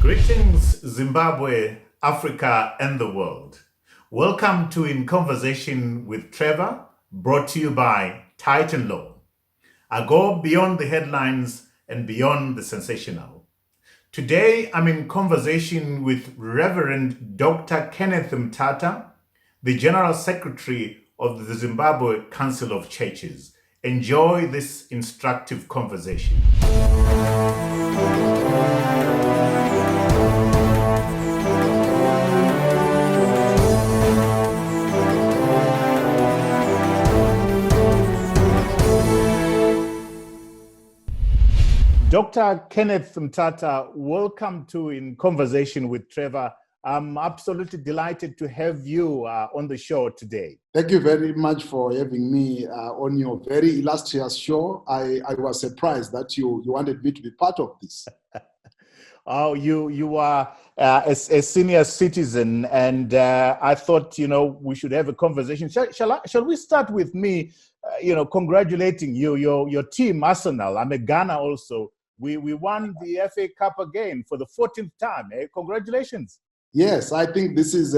Greetings, Zimbabwe, Africa, and the world. Welcome to In Conversation with Trevor, brought to you by Titan Law. I go beyond the headlines and beyond the sensational. Today, I'm in conversation with Reverend Dr. Kenneth Mtata, the General Secretary of the Zimbabwe Council of Churches. Enjoy this instructive conversation. Dr. Kenneth Mtata, welcome to In Conversation with Trevor. I'm absolutely delighted to have you on the show today. Thank you very much for having me on your very illustrious show. I was surprised that you wanted me to be part of this. Oh, you are a senior citizen, and I thought, we should have a conversation. Shall we start with me, congratulating you, your team, Arsenal. I'm a Ghana also. We won the FA Cup again for the 14th time. Congratulations. Yes, I think this is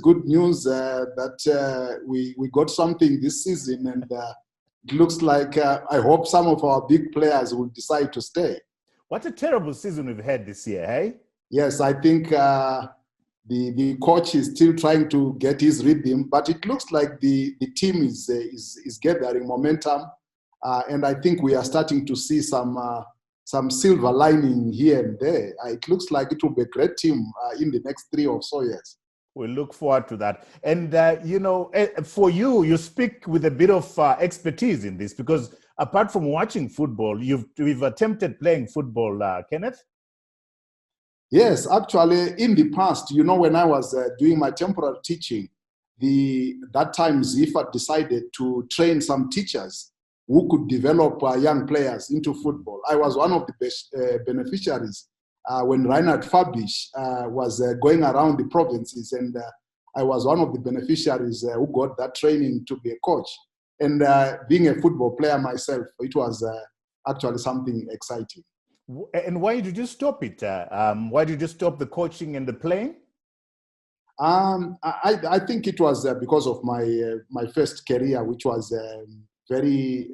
good news that we got something this season, and it looks like I hope some of our big players will decide to stay. What a terrible season we've had this year, hey? Yes, I think the coach is still trying to get his rhythm, but it looks like the team is gathering momentum, and I think we are starting to see some silver lining here and there. It looks like it will be a great team in the next 3 or so years. We look forward to that. And, for you speak with a bit of expertise in this, because apart from watching football, we've attempted playing football, Kenneth? Yes, actually, in the past, when I was doing my temporary teaching, that time Zifa decided to train some teachers who could develop young players into football. I was one of the best beneficiaries when Reinhard Fabisch was going around the provinces, and I was one of the beneficiaries who got that training to be a coach. And being a football player myself, it was actually something exciting. And why did you stop it? Why did you stop the coaching and the playing? I think it was because of my first career, which was very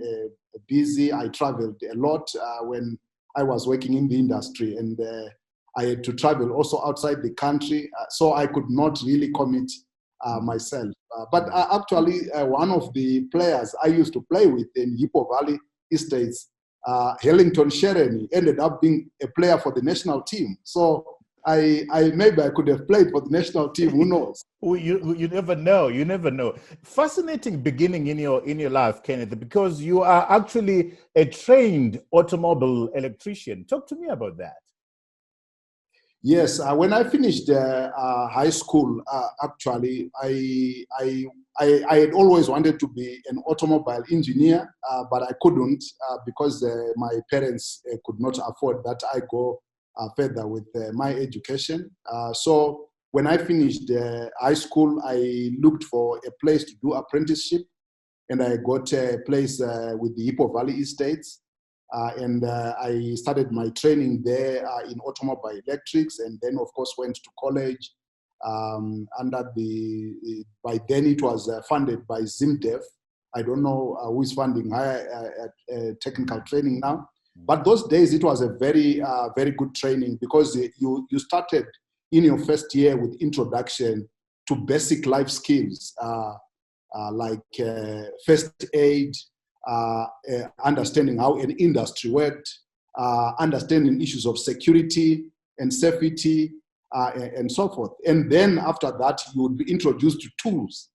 busy. I traveled a lot when I was working in the industry, and I had to travel also outside the country, so I could not really commit myself. But actually, one of the players I used to play with in Hippo Valley Estates, Hellington Shereni, ended up being a player for the national team. So maybe I could have played for the national team. Who knows? You never know. You never know. Fascinating beginning in your life, Kenneth, because you are actually a trained automobile electrician. Talk to me about that. Yes, when I finished high school, actually, I had always wanted to be an automobile engineer, but I couldn't because my parents could not afford that I go further with my education. So when I finished high school, I looked for a place to do apprenticeship, and I got a place with the Hippo Valley Estates. And I started my training there in automobile electrics, and then of course went to college. By then it was funded by ZimDev. I don't know who is funding higher technical training now, but those days it was a very very good training, because you started in your first year with introduction to basic life skills like first aid, understanding how an industry worked, understanding issues of security and safety, and so forth. And then after that, you would be introduced to tools.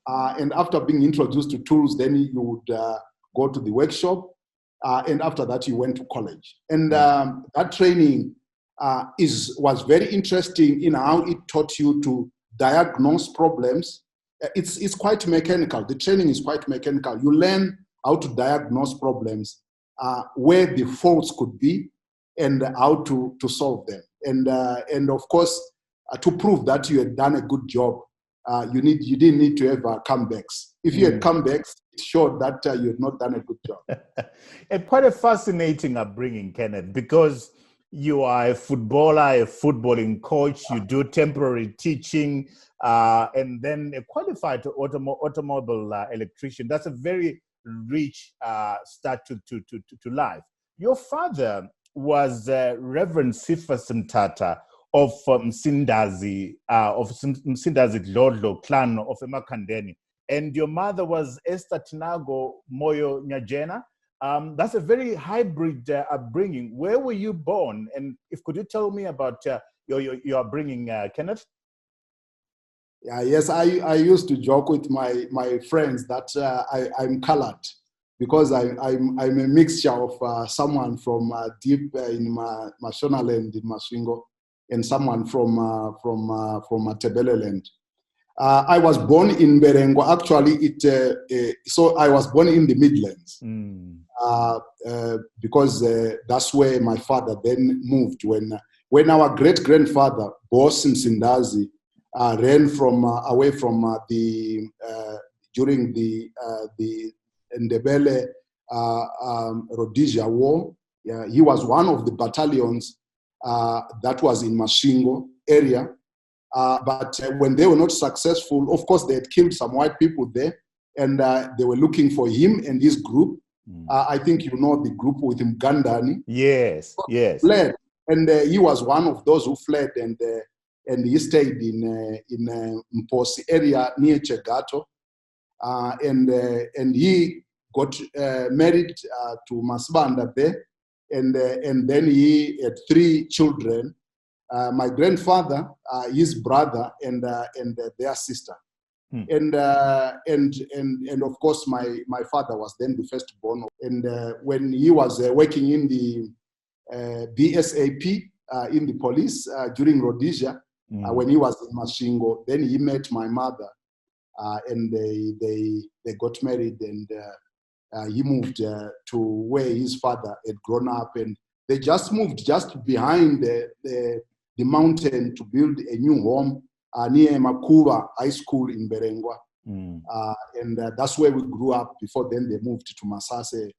And after being introduced to tools, then you would go to the workshop. And after that, you went to college. And that training was very interesting in how it taught you to diagnose problems. It's quite mechanical. The training is quite mechanical. You learn how to diagnose problems, where the faults could be, and how to solve them. And of course, to prove that you had done a good job, you didn't need to have comebacks. If you had comebacks, it showed that you had not done a good job. And quite a fascinating upbringing, Kenneth, because You are a footballer, a footballing coach. You do temporary teaching, and then a qualified automobile electrician. That's a very rich start to life. Your father was Reverend Mtata of Msindazi Dlodlo clan of Emakandeni, and your mother was Esther Tinago Moyo Nyajena. That's a very hybrid upbringing. Where were you born? And could you tell me about your upbringing, Kenneth? Yes, I used to joke with my friends that I'm colored because I'm a mixture of someone from deep in Mashonaland in Masvingo and someone from Matebeleland. I was born in Berengwa. Actually, so I was born in the Midlands. Because that's where my father then moved when our great-grandfather Boss Msindazi ran from away from during the Ndebele Rhodesia War. He was one of the battalions that was in Masvingo area, but when they were not successful, of course they had killed some white people there, and they were looking for him and his group. I think you know the group with him, Gandani. Yes, yes. Fled, and he was one of those who fled, and he stayed in Mposi area near Chegato, and he got married to Masbanda there, and then he had 3 children. My grandfather, his brother, and their sister. And of course my father was then the firstborn. And when he was working in the BSAP in the police during Rhodesia, when he was in Masvingo, then he met my mother, and they got married, and he moved to where his father had grown up, and they just moved just behind the mountain to build a new home near Makuba High School in Berengwa. And that's where we grew up. Before then, they moved to Masase,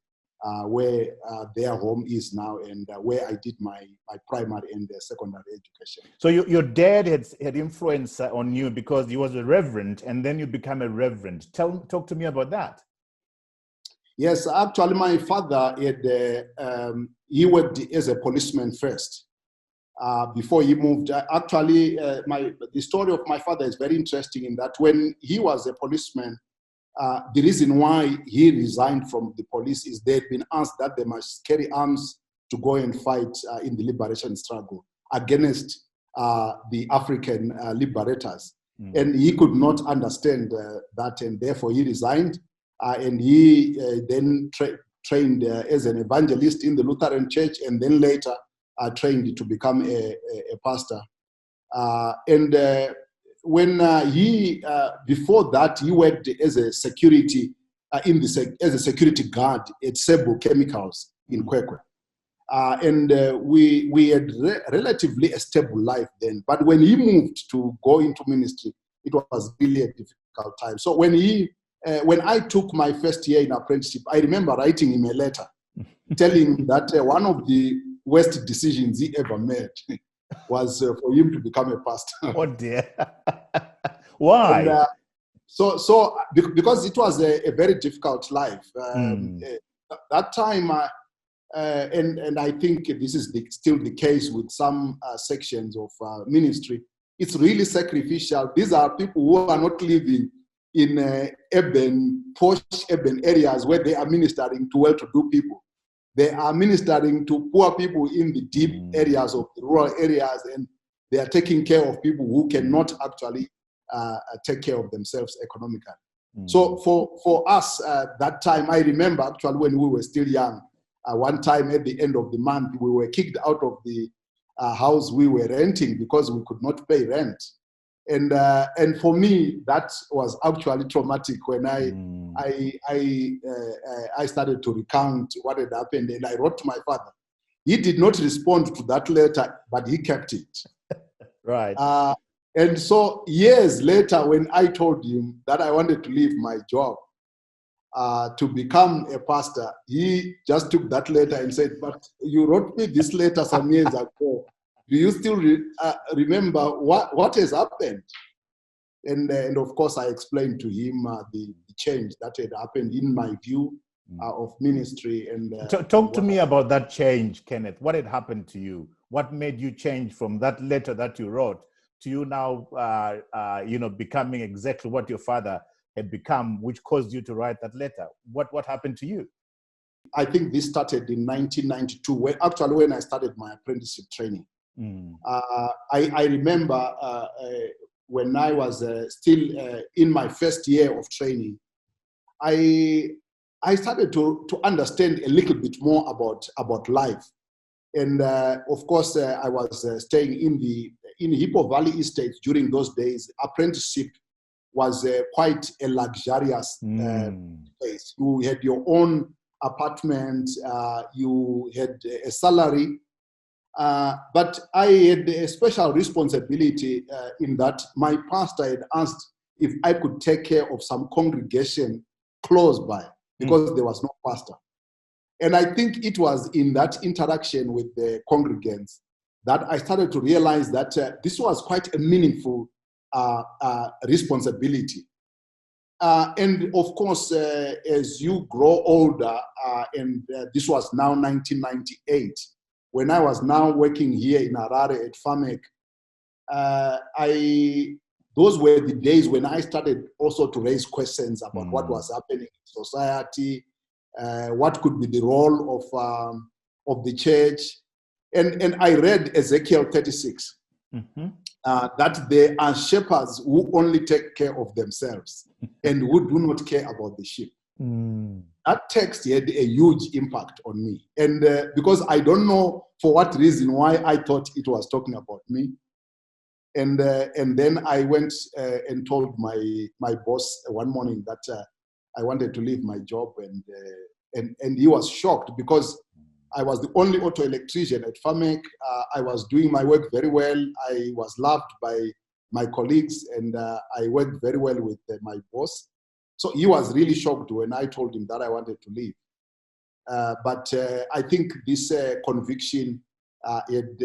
where their home is now, and where I did my primary and secondary education. So your dad had influence on you because he was a reverend, and then you became a reverend. Talk to me about that. Yes, actually, my father he worked as a policeman first. Before he moved, the story of my father is very interesting in that when he was a policeman, the reason why he resigned from the police is they'd been asked that they must carry arms to go and fight in the liberation struggle against the African liberators. And he could not understand that, and therefore he resigned, and he then trained as an evangelist in the Lutheran Church, and then later trained to become a pastor. When he before that he worked as a security as a security guard at Sebo Chemicals in Kwekwe, and we had relatively a stable life then. But when he moved to go into ministry, it was really a difficult time. So when I took my first year in apprenticeship, I remember writing him a letter telling him that one of the worst decisions he ever made was for him to become a pastor. Oh dear. Why? And, so because it was a very difficult life. That time, and I think this is still the case with some sections of ministry, it's really sacrificial. These are people who are not living in posh urban areas where they are ministering to well-to-do people. They are ministering to poor people in the deep areas of the rural areas, and they are taking care of people who cannot actually take care of themselves economically. So for us, that time, I remember actually when we were still young, one time at the end of the month, we were kicked out of the house we were renting because we could not pay rent. And for me, that was actually traumatic when I started to recount what had happened, and I wrote to my father. He did not respond to that letter, but he kept it. Right. And so years later, when I told him that I wanted to leave my job, to become a pastor, he just took that letter and said, "But you wrote me this letter some years ago. Do you still remember what has happened?" And of course, I explained to him the change that had happened in my view of ministry. And talk to me about that change, Kenneth. What had happened to you? What made you change from that letter that you wrote to you now, becoming exactly what your father had become, which caused you to write that letter? What happened to you? I think this started in 1992, when I started my apprenticeship training. I remember when I was still in my first year of training, I started to understand a little bit more about life. And of course, I was staying in Hippo Valley Estate during those days. Apprenticeship was quite a luxurious place. You had your own apartment, you had a salary, but I had a special responsibility in that my pastor had asked if I could take care of some congregation close by, because there was no pastor. And I think it was in that interaction with the congregants that I started to realize that this was quite a meaningful responsibility. And of course, as you grow older, and this was now 1998, when I was now working here in Harare at FAMEC, those were the days when I started also to raise questions about what was happening in society, what could be the role of the church. And I read Ezekiel 36, that there are shepherds who only take care of themselves and who do not care about the sheep. That text had a huge impact on me. And because I don't know for what reason why I thought it was talking about me. And then I went and told my boss one morning that I wanted to leave my job, and he was shocked because I was the only auto electrician at FAMEC. I was doing my work very well. I was loved by my colleagues, and I worked very well with my boss. So he was really shocked when I told him that I wanted to leave. But I think this conviction had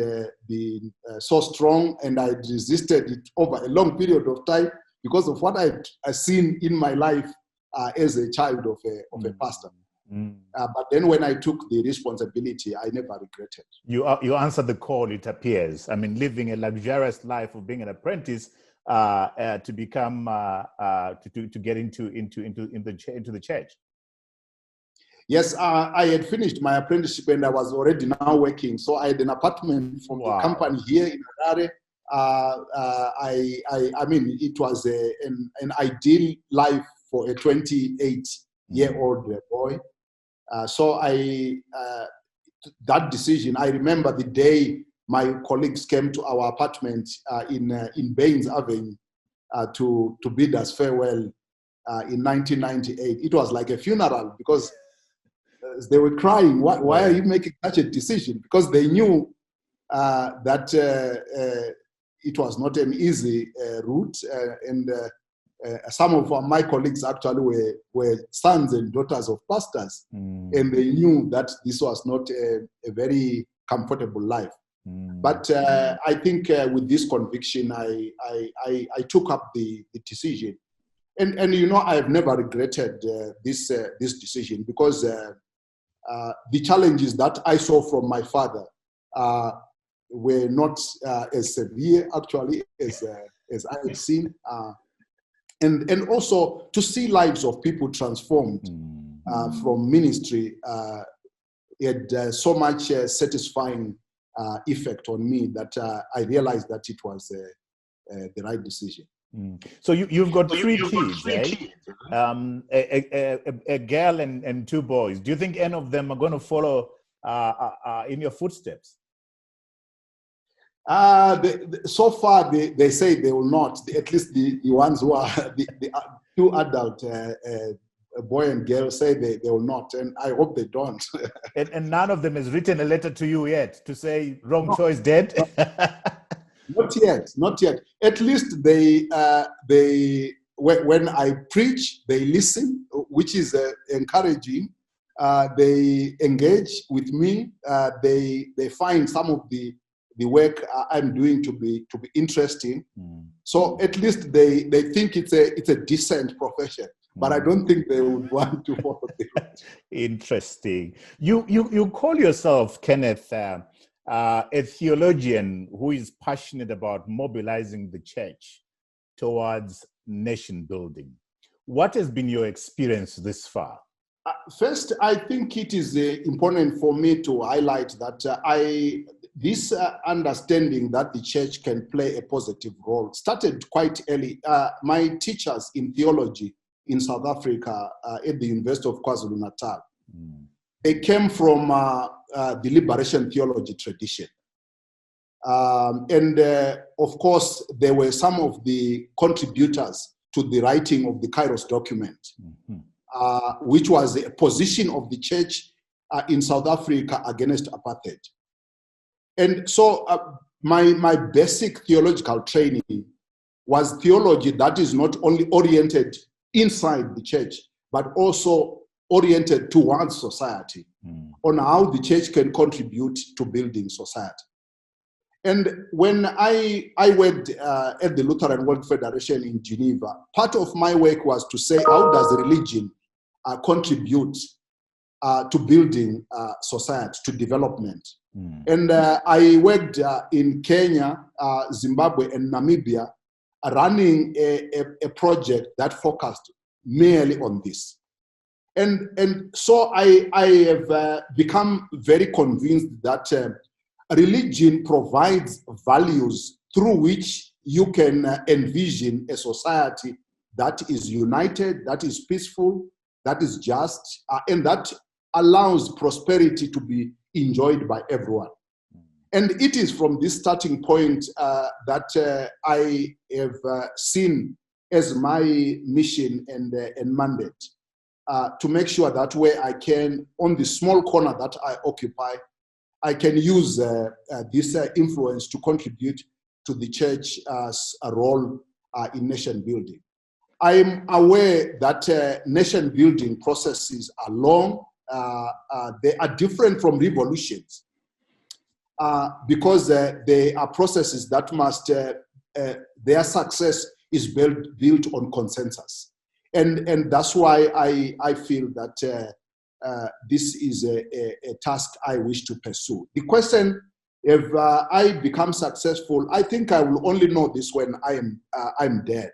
been so strong, and I resisted it over a long period of time because of what I'd seen in my life as a child of a pastor. But then when I took the responsibility, I never regretted. You answered the call, it appears. I mean, living a luxurious life of being an apprentice to become to get into the church. Yes, I had finished my apprenticeship and I was already now working. So I had an apartment from the company here in Harare. I mean, it was an ideal life for a 28-year-old boy. So that decision, I remember the day my colleagues came to our apartment in Baines Avenue to bid us farewell in 1998. It was like a funeral because they were crying. Why are you making such a decision? Because they knew that it was not an easy route, and some of my colleagues actually were sons and daughters of pastors, and they knew that this was not a very comfortable life. But I think with this conviction, I took up the decision, and you know, I have never regretted this decision because the challenges that I saw from my father were not as severe actually as I had seen. And also to see lives of people transformed from ministry had so much satisfying effect on me that I realized that it was the right decision. So you've got three kids, eh? A girl and two boys. Do you think any of them are going to follow in your footsteps? So far, they say they will not. At least the ones who are the two adult, boy and girl, say they will not, and I hope they don't. and none of them has written a letter to you yet to say wrong choice, Dad. Not yet. At least they when I preach, they listen. which is encouraging. They engage with me. They find some of the work I'm doing to be interesting. So at least they think it's a decent profession. But I don't think they would want to follow the route. Interesting. You call yourself, Kenneth, a theologian who is passionate about mobilizing the church towards nation building. What has been your experience this far? First, I think it is important for me to highlight that this understanding that the church can play a positive role started quite early. My teachers in theology in South Africa at the University of KwaZulu-Natal, they came from the liberation theology tradition. And of course, there were some of the contributors to the writing of the Kairos document, which was a position of the church in South Africa against apartheid. And so my basic theological training was theology that is not only oriented inside the church, but also oriented towards society, on how the church can contribute to building society. And when I worked at the Lutheran World Federation in Geneva, part of my work was to say, how does religion contribute to building society, to development? And I worked in Kenya, Zimbabwe, and Namibia, running a project that focused merely on this. And so I have become very convinced that religion provides values through which you can envision a society that is united, that is peaceful, that is just, and that allows prosperity to be enjoyed by everyone. And it is from this starting point that I have seen as my mission and mandate to make sure that where I can, on the small corner that I occupy, I can use this influence to contribute to the church's role in nation building. I'm aware that nation building processes are long. They are different from revolutions because they are processes that must, their success is built on consensus. And that's why I feel that this is a task I wish to pursue. The question, if I become successful, I think I will only know this when I'm dead.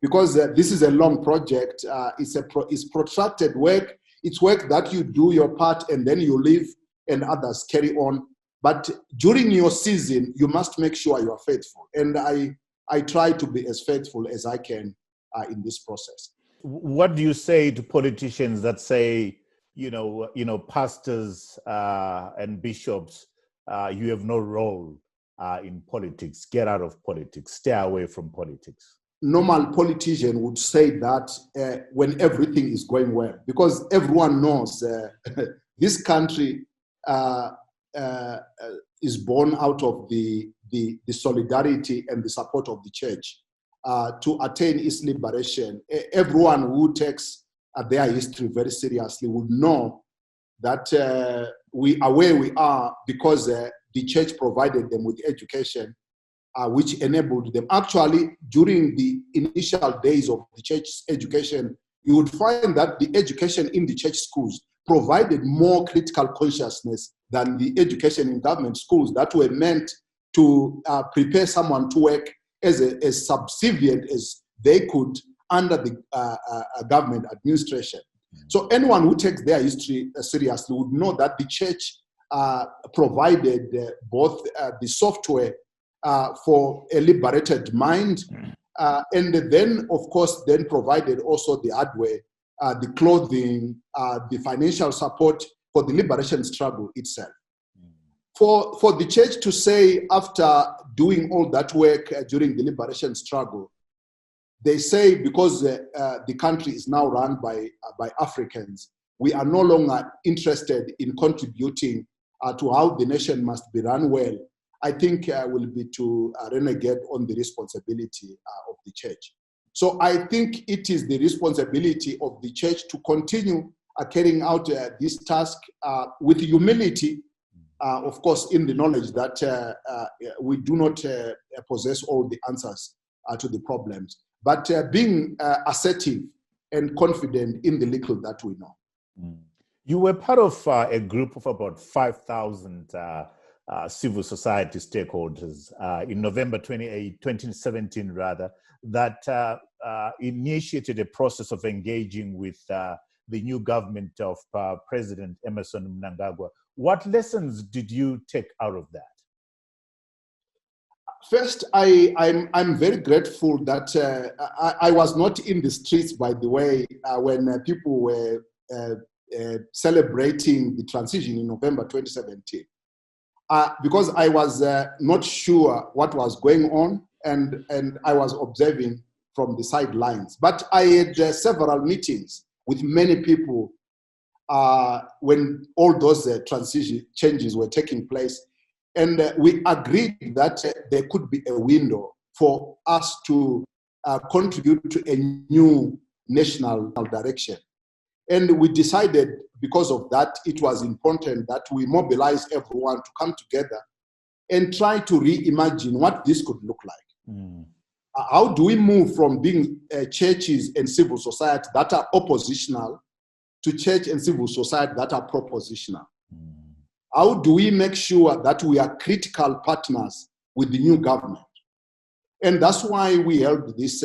Because this is a long project, it's protracted work. It's work that you do your part and then you leave and others carry on. But during your season, you must make sure you are faithful. And I try to be as faithful as I can in this process. What do you say to politicians that say, pastors and bishops, you have no role in politics, get out of politics, stay away from politics? Normal politician would say that when everything is going well, because everyone knows this country is born out of the solidarity and the support of the church to attain its liberation. Everyone who takes their history very seriously would know that we are where we are because the church provided them with education, which enabled them. Actually, during the initial days of the church's education, you would find that the education in the church schools provided more critical consciousness than the education in government schools that were meant to prepare someone to work as subservient as they could under the government administration. So anyone who takes their history seriously would know that the church provided both the software for a liberated mind, and then, of course, then provided also the hardware, the clothing, the financial support for the liberation struggle itself. For the church to say, after doing all that work during the liberation struggle, they say because the country is now run by Africans, we are no longer interested in contributing to how the nation must be run well, I think will be to renegade on the responsibility of the church. So I think it is the responsibility of the church to continue carrying out this task with humility, of course, in the knowledge that we do not possess all the answers to the problems, but being assertive and confident in the little that we know. You were part of a group of about 5,000 civil society stakeholders in November 2017, rather, that initiated a process of engaging with the new government of President Emmerson Mnangagwa. What lessons did you take out of that? First, I'm very grateful that I was not in the streets, by the way, when people were celebrating the transition in November 2017, because I was not sure what was going on, and I was observing from the sidelines. But I had several meetings with many people when all those transition changes were taking place. And we agreed that there could be a window for us to contribute to a new national direction. And we decided, because of that, it was important that we mobilize everyone to come together and try to reimagine what this could look like. How do we move from being churches and civil society that are oppositional to church and civil society that are propositional? How do we make sure that we are critical partners with the new government? And that's why we held this,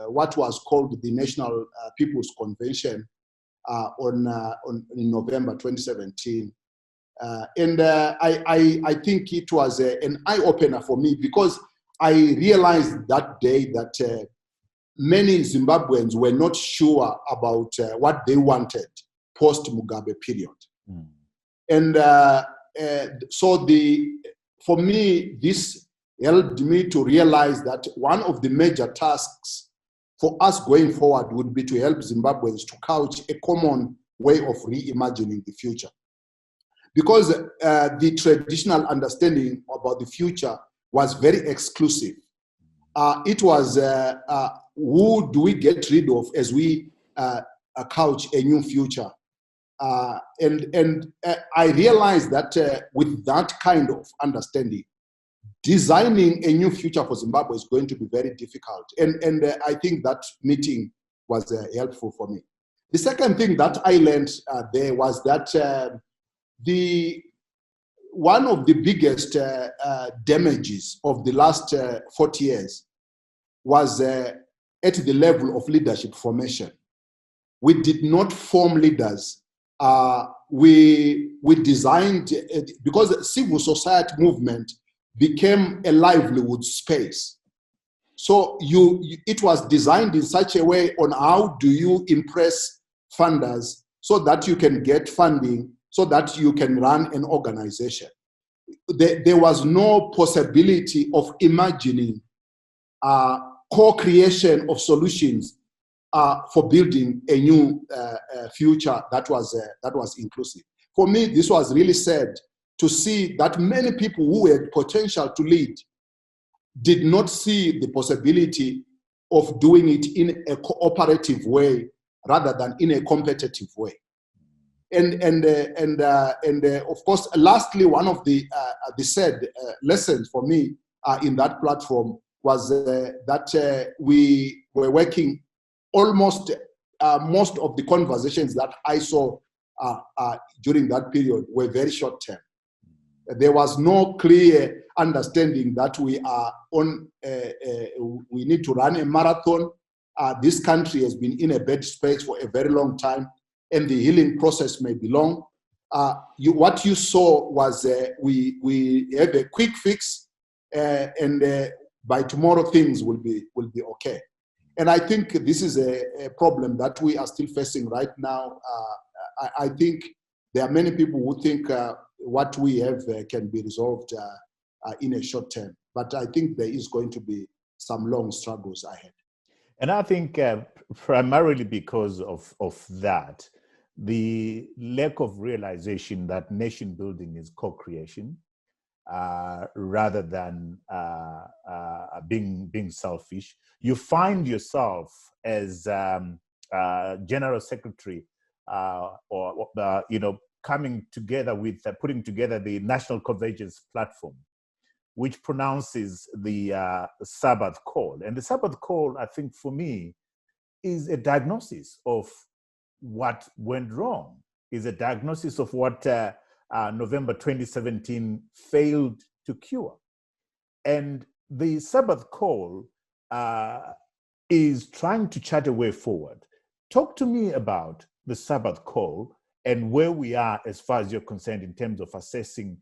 what was called the National People's Convention in November 2017. And I think it was an eye-opener for me, because I realized that day that many Zimbabweans were not sure about what they wanted post-Mugabe period. And so for me, this helped me to realize that one of the major tasks for us going forward would be to help Zimbabweans to couch a common way of reimagining the future. Because the traditional understanding about the future was very exclusive. It was who do we get rid of as we couch a new future? And I realized that with that kind of understanding, designing a new future for Zimbabwe is going to be very difficult. And I think that meeting was helpful for me. The second thing that I learned there was that one of the biggest damages of the last 40 years was at the level of leadership formation. We did not form leaders. We designed, because the civil society movement became a livelihood space. So it was designed in such a way on how do you impress funders so that you can get funding, so that you can run an organization. There was no possibility of imagining co-creation of solutions for building a new future that was inclusive. For me, this was really sad to see that many people who had potential to lead did not see the possibility of doing it in a cooperative way rather than in a competitive way. And of course, lastly, one of the sad lessons for me in that platform was that we were working almost most of the conversations that I saw during that period were very short term. There was no clear understanding that we are on. We need to run a marathon. This country has been in a bad space for a very long time, and the healing process may be long. What you saw was we have a quick fix, and by tomorrow things will be okay. And I think this is a problem that we are still facing right now. I think there are many people who think what we have can be resolved in a short term. But I think there is going to be some long struggles ahead. And I think primarily because of that, the lack of realization that nation building is co-creation rather than being selfish. You find yourself as General Secretary, coming together with putting together the National Convergence Platform, which pronounces the Sabbath Call. And the Sabbath Call, I think, for me, is a diagnosis of what went wrong, is a diagnosis of what November 2017 failed to cure. And the Sabbath Call is trying to chart a way forward. Talk to me about the Sabbath Call and where we are as far as you're concerned in terms of assessing,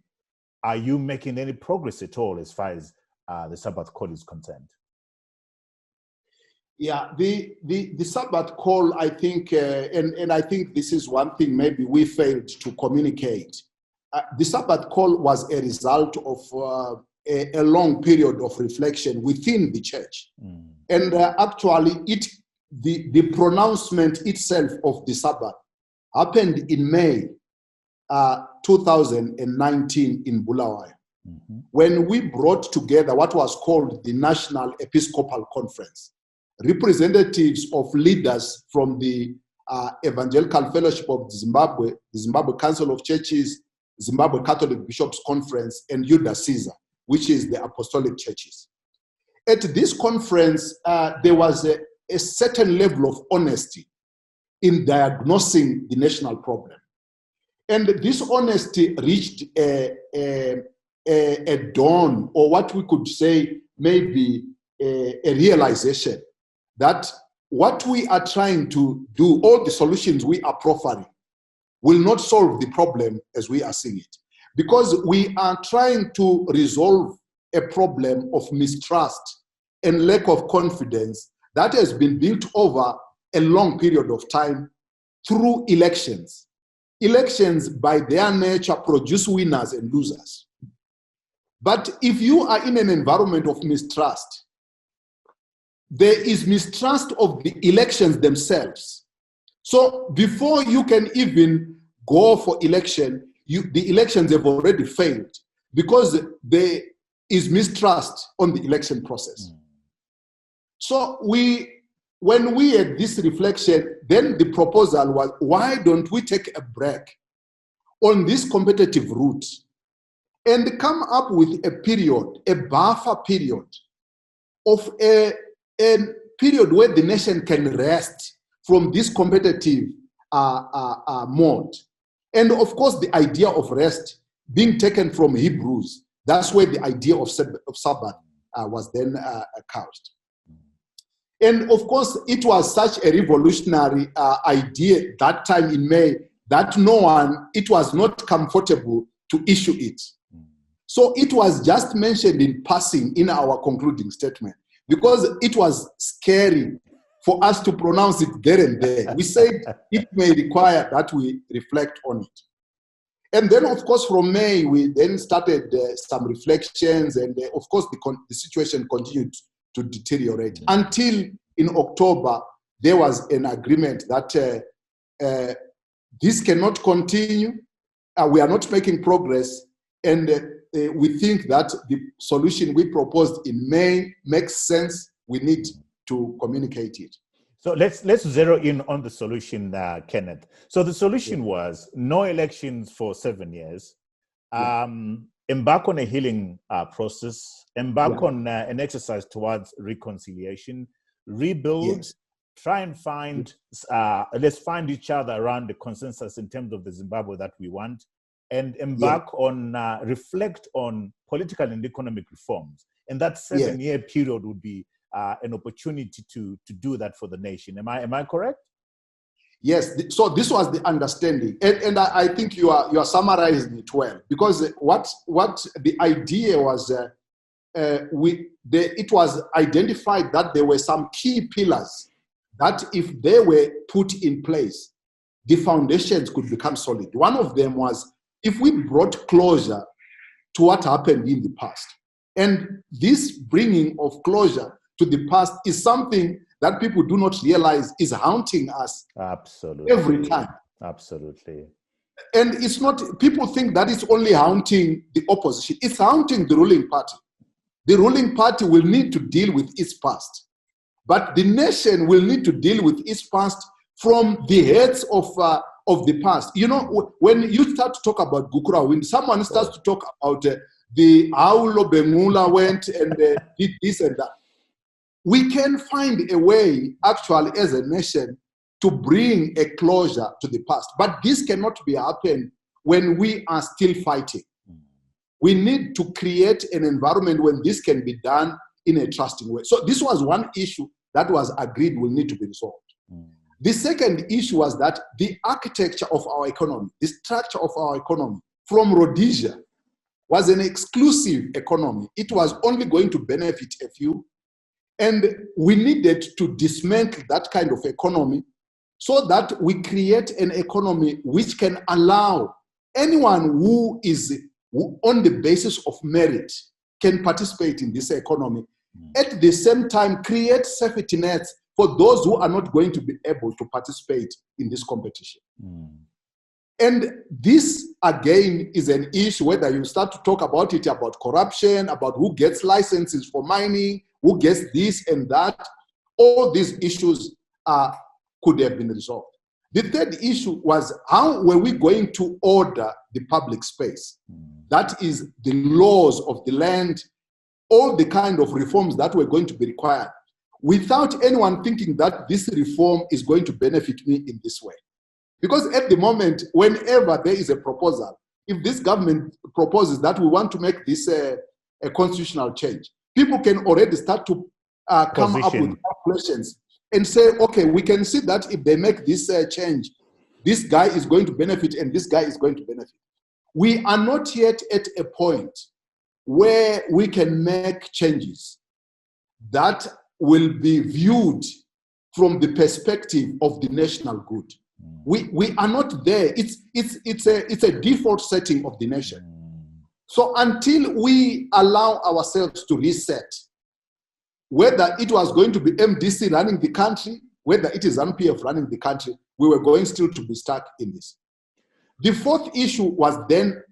are you making any progress at all as far as the Sabbath Call is concerned? Yeah, the Sabbath Call, I think, and I think this is one thing maybe we failed to communicate. The Sabbath Call was a result of a long period of reflection within the church. And actually, the pronouncement itself of the Sabbath happened in May 2019 in Bulawayo, when we brought together what was called the National Episcopal Conference, representatives of leaders from the Evangelical Fellowship of Zimbabwe, the Zimbabwe Council of Churches, Zimbabwe Catholic Bishops Conference, and Judah Caesar, which is the Apostolic Churches. At this conference, there was a certain level of honesty in diagnosing the national problem. And this honesty reached a dawn, or what we could say maybe a realization that what we are trying to do, all the solutions we are proffering, will not solve the problem as we are seeing it. Because we are trying to resolve a problem of mistrust and lack of confidence that has been built over a long period of time through elections. Elections, by their nature, produce winners and losers. But if you are in an environment of mistrust, there is mistrust of the elections themselves. So before you can even go for election, the elections have already failed because there is mistrust on the election process. So when we had this reflection, then the proposal was, why don't we take a break on this competitive route and come up with a period, a buffer period of a period where the nation can rest from this competitive mode. And of course, the idea of rest being taken from Hebrews, that's where the idea of Sabbath was then couched. And of course, it was such a revolutionary idea that time in May that it was not comfortable to issue it. So it was just mentioned in passing in our concluding statement because it was scary for us to pronounce it there and there. We said it may require that we reflect on it. And then, of course, from May, we then started some reflections, and of course, the situation continued to deteriorate until in October, there was an agreement that this cannot continue. We are not making progress, and we think that the solution we proposed in May makes sense. We need to communicate it. So let's zero in on the solution, Kenneth. So the solution was no elections for 7 years, embark on a healing process, embark on an exercise towards reconciliation, rebuild, try and find, let's find each other around the consensus in terms of the Zimbabwe that we want, and embark on, reflect on political and economic reforms. And that 7-year period would be an opportunity to do that for the nation. Am I correct? Yes. So this was the understanding, and I think you are summarizing it well, because what the idea was, it was identified that there were some key pillars that if they were put in place, the foundations could become solid. One of them was if we brought closure to what happened in the past, and this bringing of closure to the past is something that people do not realize is haunting us every time. Absolutely. And it's not, people think that it's only haunting the opposition. It's haunting the ruling party. The ruling party will need to deal with its past. But the nation will need to deal with its past from the heads of the past. You know, when you start to talk about Gukura, when someone starts to talk about the Aulo Bemula went and did this and that, we can find a way, actually, as a nation, to bring a closure to the past. But this cannot be happened when we are still fighting. We need to create an environment when this can be done in a trusting way. So this was one issue that was agreed will need to be resolved. The second issue was that the architecture of our economy, the structure of our economy from Rhodesia was an exclusive economy. It was only going to benefit a few. And we needed to dismantle that kind of economy so that we create an economy which can allow anyone who is on the basis of merit can participate in this economy. At the same time, create safety nets for those who are not going to be able to participate in this competition. And this, again, is an issue, whether you start to talk about it, about corruption, about who gets licenses for mining, who gets this and that, all these issues could have been resolved. The third issue was, how were we going to order the public space? That is the laws of the land, all the kind of reforms that were going to be required, without anyone thinking that this reform is going to benefit me in this way. Because at the moment, whenever there is a proposal, if this government proposes that we want to make this a constitutional change, people can already start to come up with calculations and say, okay, we can see that if they make this change, this guy is going to benefit and this guy is going to benefit. We are not yet at a point where we can make changes that will be viewed from the perspective of the national good. We are not there. It's a default setting of the nation. So until we allow ourselves to reset, whether it was going to be MDC running the country, whether it is NPF running the country, we were going still to be stuck in this. The fourth issue was then,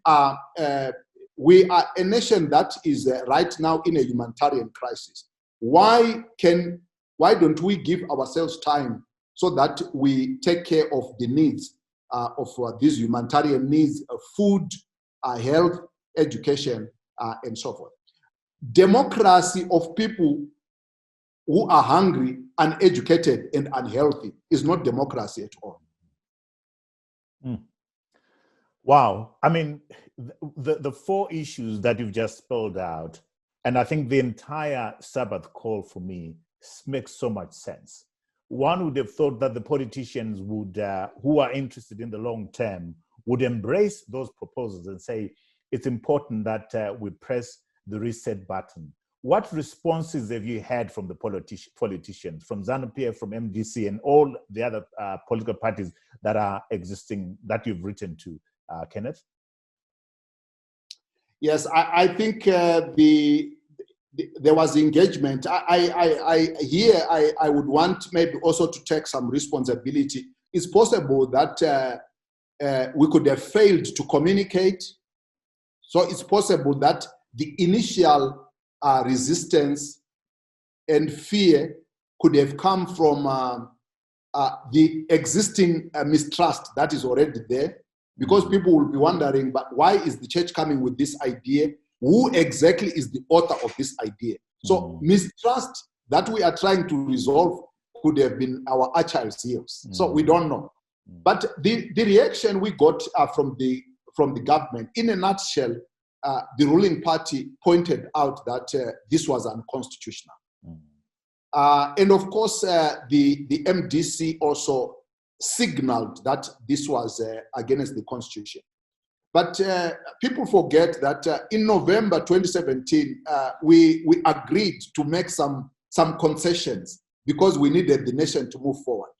we are a nation that is right now in a humanitarian crisis. Why don't we give ourselves time so that we take care of the needs of these humanitarian needs of food, health, education, and so forth. Democracy of people who are hungry, uneducated, and unhealthy is not democracy at all. Wow. I mean, the four issues that you've just spelled out, and I think the entire Sabbath call for me makes so much sense. One would have thought that the politicians would, who are interested in the long term, would embrace those proposals and say, it's important that we press the reset button. What responses have you had from the politicians, from ZANU-PF, from MDC, and all the other political parties that are existing, that you've written to, Kenneth? Yes, I think there was engagement. I would want maybe also to take some responsibility. It's possible that we could have failed to communicate. So it's possible that the initial resistance and fear could have come from the existing mistrust that is already there, because people will be wondering, but why is the church coming with this idea? Who exactly is the author of this idea? So mistrust that we are trying to resolve could have been our Achilles' heels. So we don't know. But the reaction we got from the government, in a nutshell, the ruling party pointed out that this was unconstitutional. And of course, the MDC also signaled that this was against the constitution. But people forget that in November 2017, we agreed to make some concessions because we needed the nation to move forward.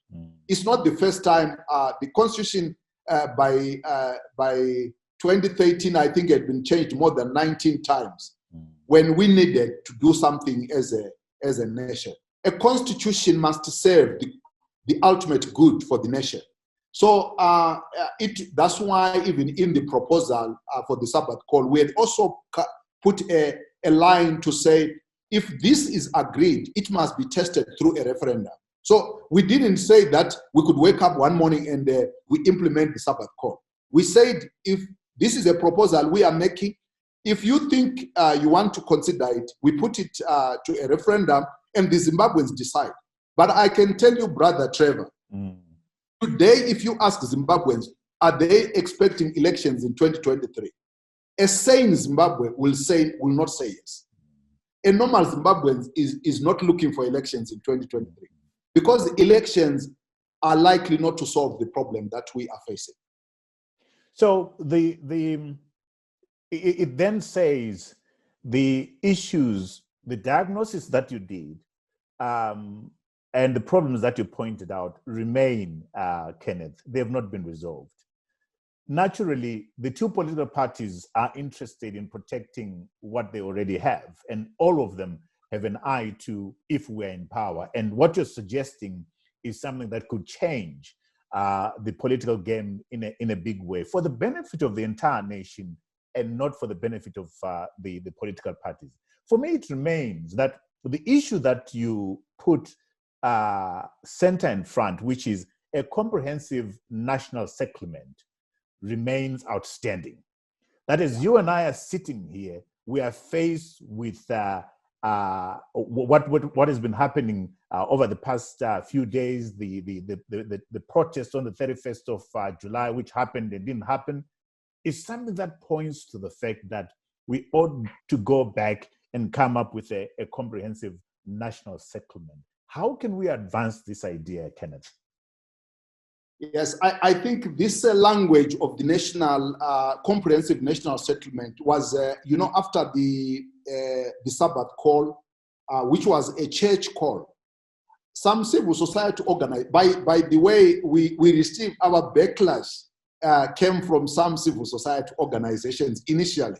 It's not the first time. The constitution by 2013, I think, had been changed more than 19 times when we needed to do something as a nation. A constitution must serve the ultimate good for the nation. So that's why even in the proposal for the Sabbath call, we had also put a a line to say, if this is agreed, it must be tested through a referendum. So we didn't say that we could wake up one morning and we implement the Sabbath Call. We said, if this is a proposal we are making, if you think you want to consider it, we put it to a referendum and the Zimbabweans decide. But I can tell you, Brother Trevor, today, if you ask Zimbabweans, are they expecting elections in 2023? A sane Zimbabwe will not say yes. A normal Zimbabwean is not looking for elections in 2023 because the elections are likely not to solve the problem that we are facing. So it then says the issues, the diagnosis that you did, and the problems that you pointed out remain, Kenneth. They have not been resolved. Naturally, the two political parties are interested in protecting what they already have, and all of them have an eye to if we're in power. And what you're suggesting is something that could change the political game in a big way for the benefit of the entire nation and not for the benefit of the political parties. For me, it remains that the issue that you put center in front, which is a comprehensive national settlement, remains outstanding. That is, you and I are sitting here, we are faced with what has been happening over the past few days, the protest on the 31st of July, which happened and didn't happen, is something that points to the fact that we ought to go back and come up with a comprehensive national settlement. How can we advance this idea, Kenneth? Yes, I think this language of the national, comprehensive national settlement was, after the Sabbath Call, which was a church call. Some civil society organized, by the way, we received our backlash came from some civil society organizations initially.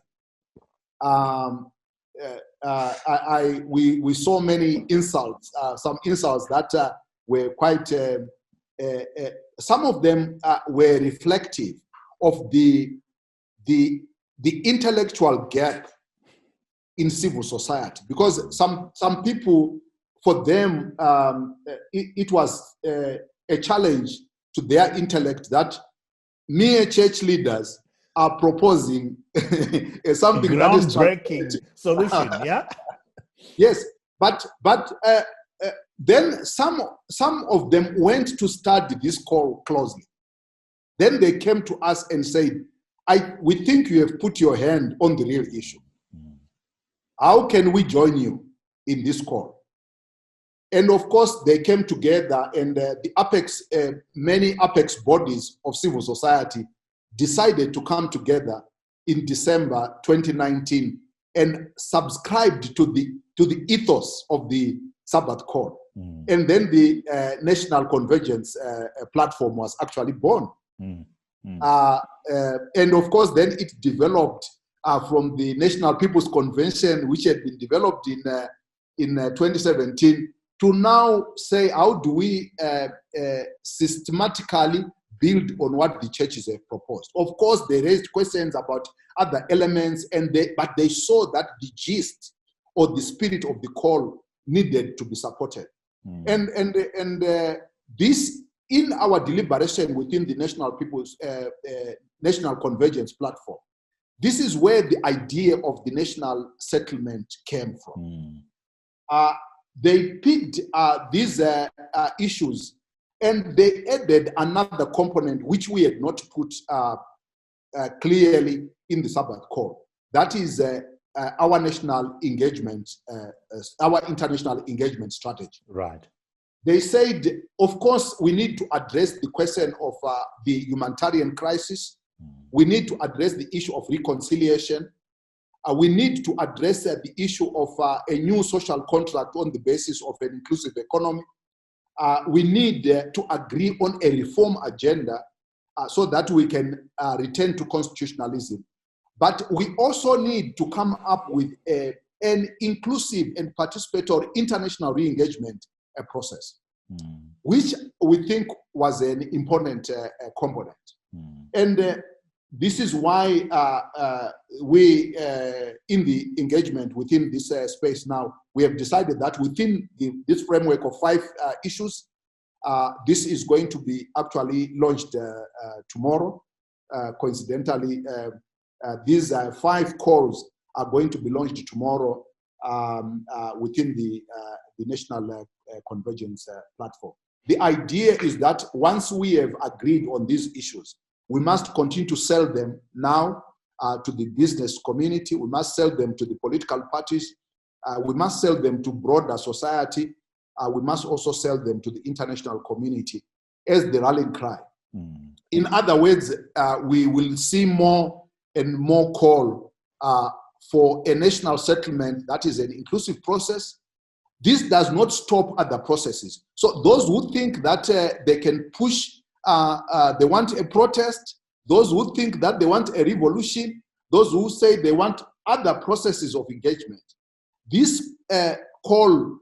We saw many insults, some insults that were quite, some of them were reflective of the intellectual gap in civil society, because some people, for them, it was a challenge to their intellect that mere church leaders are proposing something groundbreaking solution. Yeah. Yes, but then some of them went to study this call closely. Then they came to us and said, we think you have put your hand on the real issue. How can we join you in this call? And of course, they came together, and the many apex bodies of civil society decided to come together in December 2019 and subscribed to the ethos of the Sabbath Call. And then the National Convergence platform was actually born. And of course, then it developed from the National People's Convention, which had been developed in 2017, to now say, how do we systematically build on what the churches have proposed? Of course, they raised questions about other elements, but they saw that the gist or the spirit of the call needed to be supported. And this, in our deliberation within the National Convergence platform, this is where the idea of the national settlement came from. They picked these issues, and they added another component which we had not put clearly in the Sabbath Call. That is our national engagement, our international engagement strategy. Right. They said, of course, we need to address the question of the humanitarian crisis. We need to address the issue of reconciliation. We need to address the issue of a new social contract on the basis of an inclusive economy. We need to agree on a reform agenda so that we can return to constitutionalism. But we also need to come up with an inclusive and participatory international re-engagement process, which we think was an important component. And this is why we, in the engagement within this space now, we have decided that within this framework of 5 issues, this is going to be actually launched tomorrow. Coincidentally, these 5 calls are going to be launched tomorrow within the National Convergence Platform. The idea is that once we have agreed on these issues, we must continue to sell them now to the business community. We must sell them to the political parties. We must sell them to broader society. We must also sell them to the international community as the rallying cry. In other words, we will see more and more call for a national settlement that is an inclusive process. This does not stop other processes. So those who think that they can push, they want a protest, those who think that they want a revolution, those who say they want other processes of engagement, this call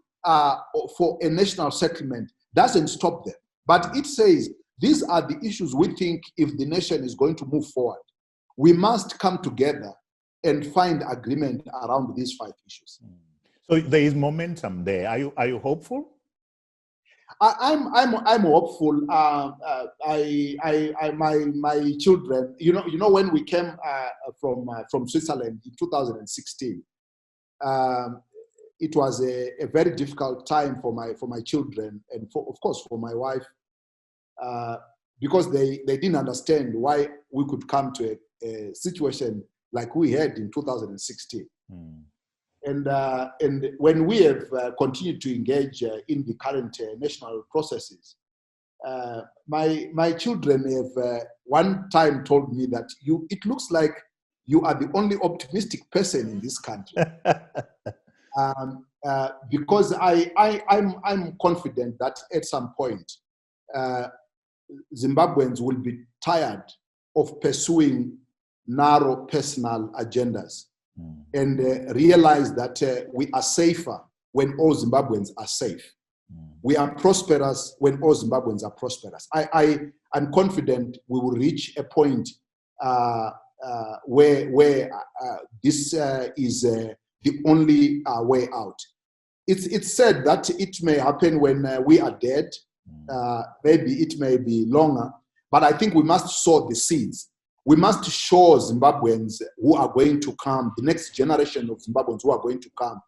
for a national settlement doesn't stop them. But it says these are the issues we think if the nation is going to move forward, we must come together and find agreement around these 5 issues. So there is momentum there. Are you hopeful? I'm hopeful. My children, you know, when we came from Switzerland in 2016, it was a very difficult time for my children and of course for my wife, because they didn't understand why we could come to a situation like we had in 2016. And when we have continued to engage in the current national processes, my children have one time told me that it looks like you are the only optimistic person in this country. Because I'm confident that at some point, Zimbabweans will be tired of pursuing narrow personal agendas and realize that we are safer when all Zimbabweans are safe. We are prosperous when all Zimbabweans are prosperous. I'm confident we will reach a point where this is the only way out. It's said that it may happen when we are dead. Maybe it may be longer, but I think we must sow the seeds. We must show Zimbabweans who are going to come, the next generation of Zimbabweans who are going to come,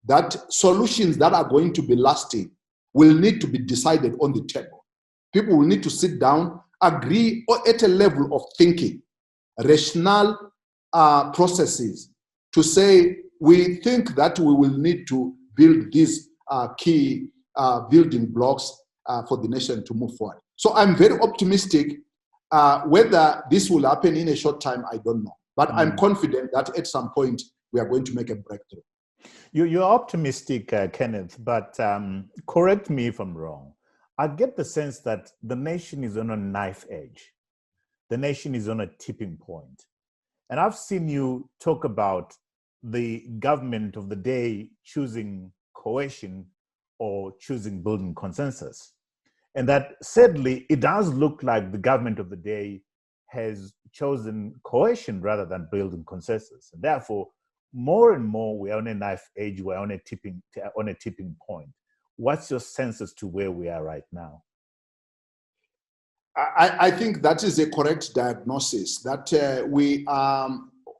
that solutions that are going to be lasting will need to be decided on the table. People will need to sit down, agree at a level of thinking, rational processes, to say, we think that we will need to build these key building blocks for the nation to move forward. So I'm very optimistic. Whether this will happen in a short time, I don't know. But I'm confident that at some point, we are going to make a breakthrough. You're optimistic, Kenneth, but correct me if I'm wrong. I get the sense that the nation is on a knife edge. The nation is on a tipping point. And I've seen you talk about the government of the day choosing coercion or choosing building consensus. And that sadly, it does look like the government of the day has chosen coercion rather than building consensus. And therefore, more and more, we're on a knife edge, we're on a tipping point. What's your sense as to where we are right now? I think that is a correct diagnosis, that we are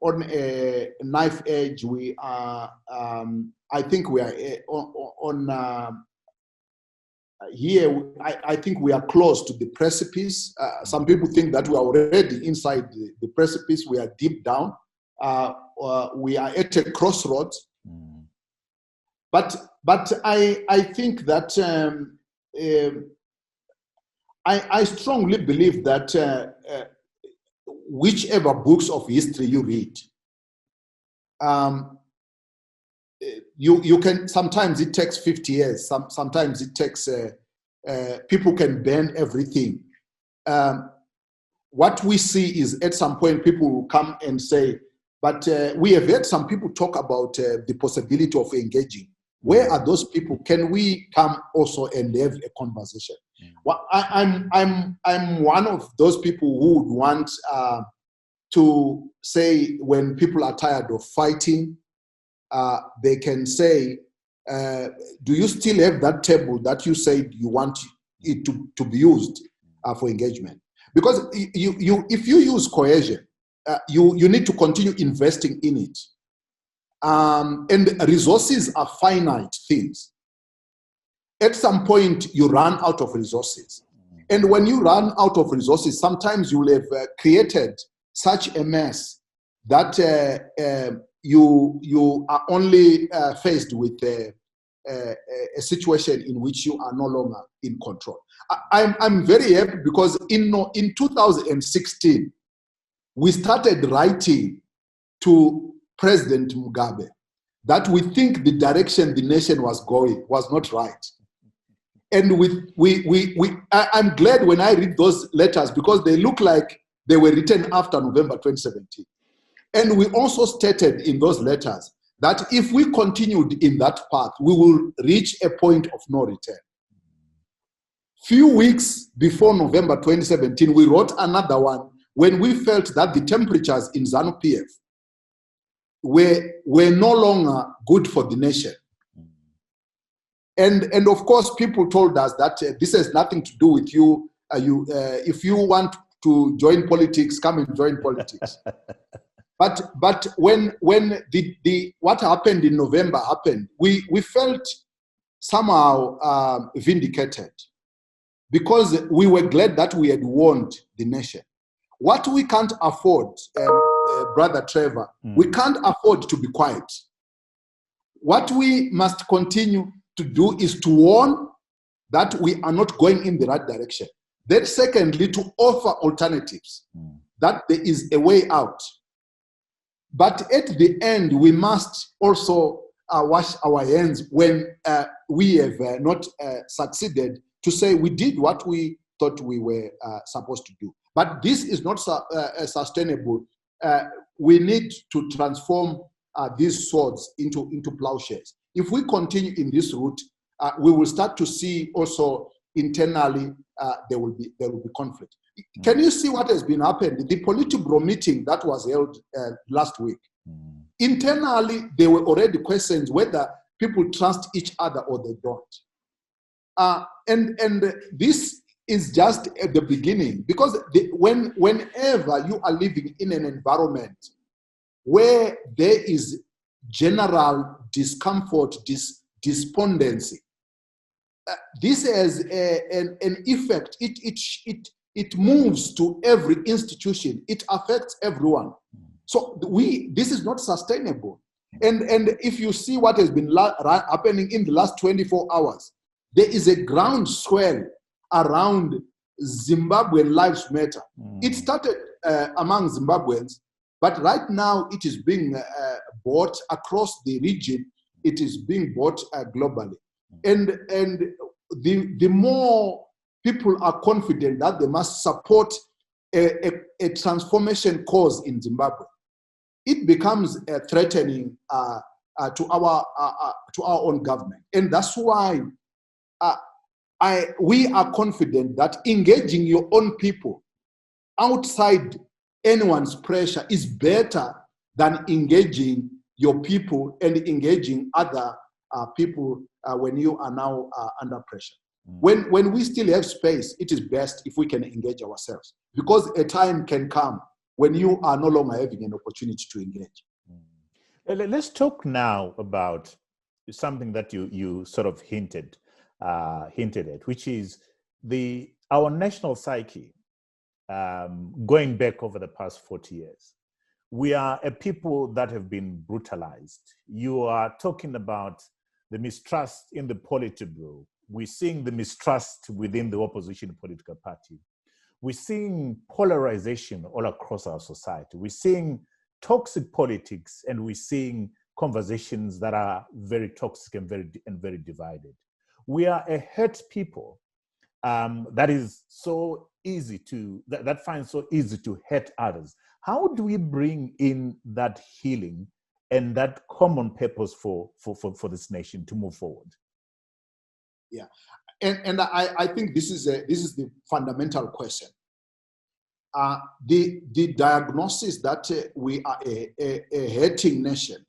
on a knife edge. We are, I think we are on here, I think we are close to the precipice. Some people think that we are already inside the precipice. We are deep down. We are at a crossroads. But I think that I strongly believe that whichever books of history you read, you can, sometimes it takes 50 years, sometimes it takes, people can burn everything. What we see is at some point people will come and say, but we have heard some people talk about the possibility of engaging. Where are those people? Can we come also and have a conversation? Well, I'm one of those people who would want to say when people are tired of fighting, they can say, do you still have that table that you said you want it to be used for engagement? Because if you use cohesion, you need to continue investing in it. And resources are finite things. At some point, you run out of resources. And when you run out of resources, sometimes you will have created such a mess that you are only faced with a situation in which you are no longer in control. I'm very happy because in 2016, we started writing to President Mugabe that we think the direction the nation was going was not right. And I'm glad when I read those letters because they look like they were written after November 2017. And we also stated in those letters that if we continued in that path, we will reach a point of no return. Few weeks before November 2017, we wrote another one when we felt that the temperatures in ZANU-PF were no longer good for the nation. And of course, people told us that this has nothing to do with you. If you want to join politics, come and join politics. But when what happened in November happened, we felt somehow vindicated because we were glad that we had warned the nation. What we can't afford, Brother Trevor, we can't afford to be quiet. What we must continue to do is to warn that we are not going in the right direction. Then secondly, to offer alternatives, that there is a way out. But at the end, we must also wash our hands when we have not succeeded to say we did what we thought we were supposed to do. But this is not sustainable. We need to transform these swords into plowshares. If we continue in this route, we will start to see also internally there will be conflict. Can you see what has been happened? The Politburo meeting that was held last week. Internally, there were already questions whether people trust each other or they don't. And this is just at the beginning because whenever you are living in an environment where there is general discomfort, despondency, this has an effect. It moves to every institution. It affects everyone. So this is not sustainable. And if you see what has been happening in the last 24 hours, there is a groundswell around Zimbabwean Lives Matter. It started among Zimbabweans, but right now it is being bought across the region. It is being bought globally. And the more people are confident that they must support a transformation cause in Zimbabwe, it becomes threatening to our own government. And that's why we are confident that engaging your own people outside anyone's pressure is better than engaging your people and engaging other people when you are now under pressure. When we still have space, it is best if we can engage ourselves, because a time can come when you are no longer having an opportunity to engage. Let's talk now about something that you sort of hinted at, which is our national psyche going back over the past 40 years. We are a people that have been brutalized. You are talking about the mistrust in the Politburo. We're seeing the mistrust within the opposition political party. We're seeing polarization all across our society. We're seeing toxic politics, and we're seeing conversations that are very toxic and very divided. We are a hurt people that is so easy that finds so easy to hurt others. How do we bring in that healing and that common purpose for this nation to move forward? Yeah, and I think this is the fundamental question. the diagnosis that we are a hurting nation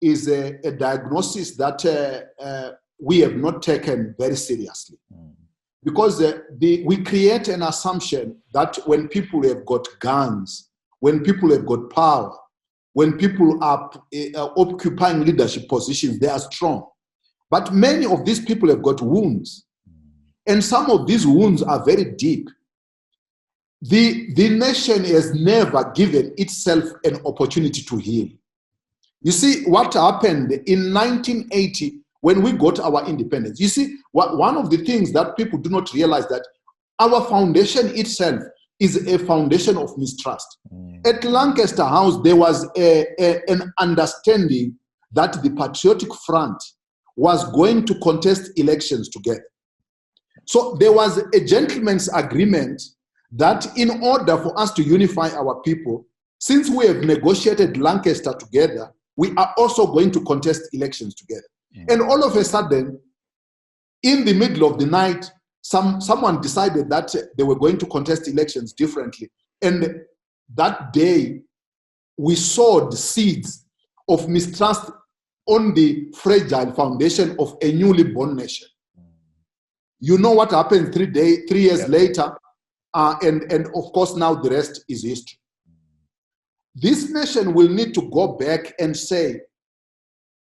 is a diagnosis that we have not taken very seriously. Because we create an assumption that when people have got guns, when people have got power, when people are occupying leadership positions, they are strong. But many of these people have got wounds. And some of these wounds are very deep. The nation has never given itself an opportunity to heal. You see, what happened in 1980 when we got our independence, you see, one of the things that people do not realize that our foundation itself is a foundation of mistrust. At Lancaster House, there was an understanding that the Patriotic Front was going to contest elections together. So there was a gentleman's agreement that in order for us to unify our people, since we have negotiated Lancaster together, we are also going to contest elections together. And all of a sudden, in the middle of the night, someone decided that they were going to contest elections differently. And that day, we sowed seeds of mistrust on the fragile foundation of a newly born nation. You know what happened 3 years later, and of course now the rest is history. This nation will need to go back and say,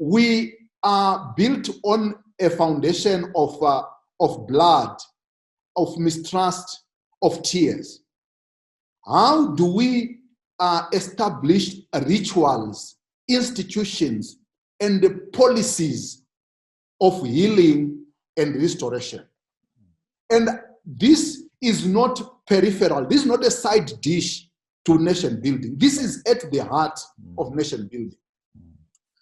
we are built on a foundation of blood, of mistrust, of tears. How do we establish rituals, institutions, and the policies of healing and restoration? And this is not peripheral. This is not a side dish to nation building. This is at the heart of nation building.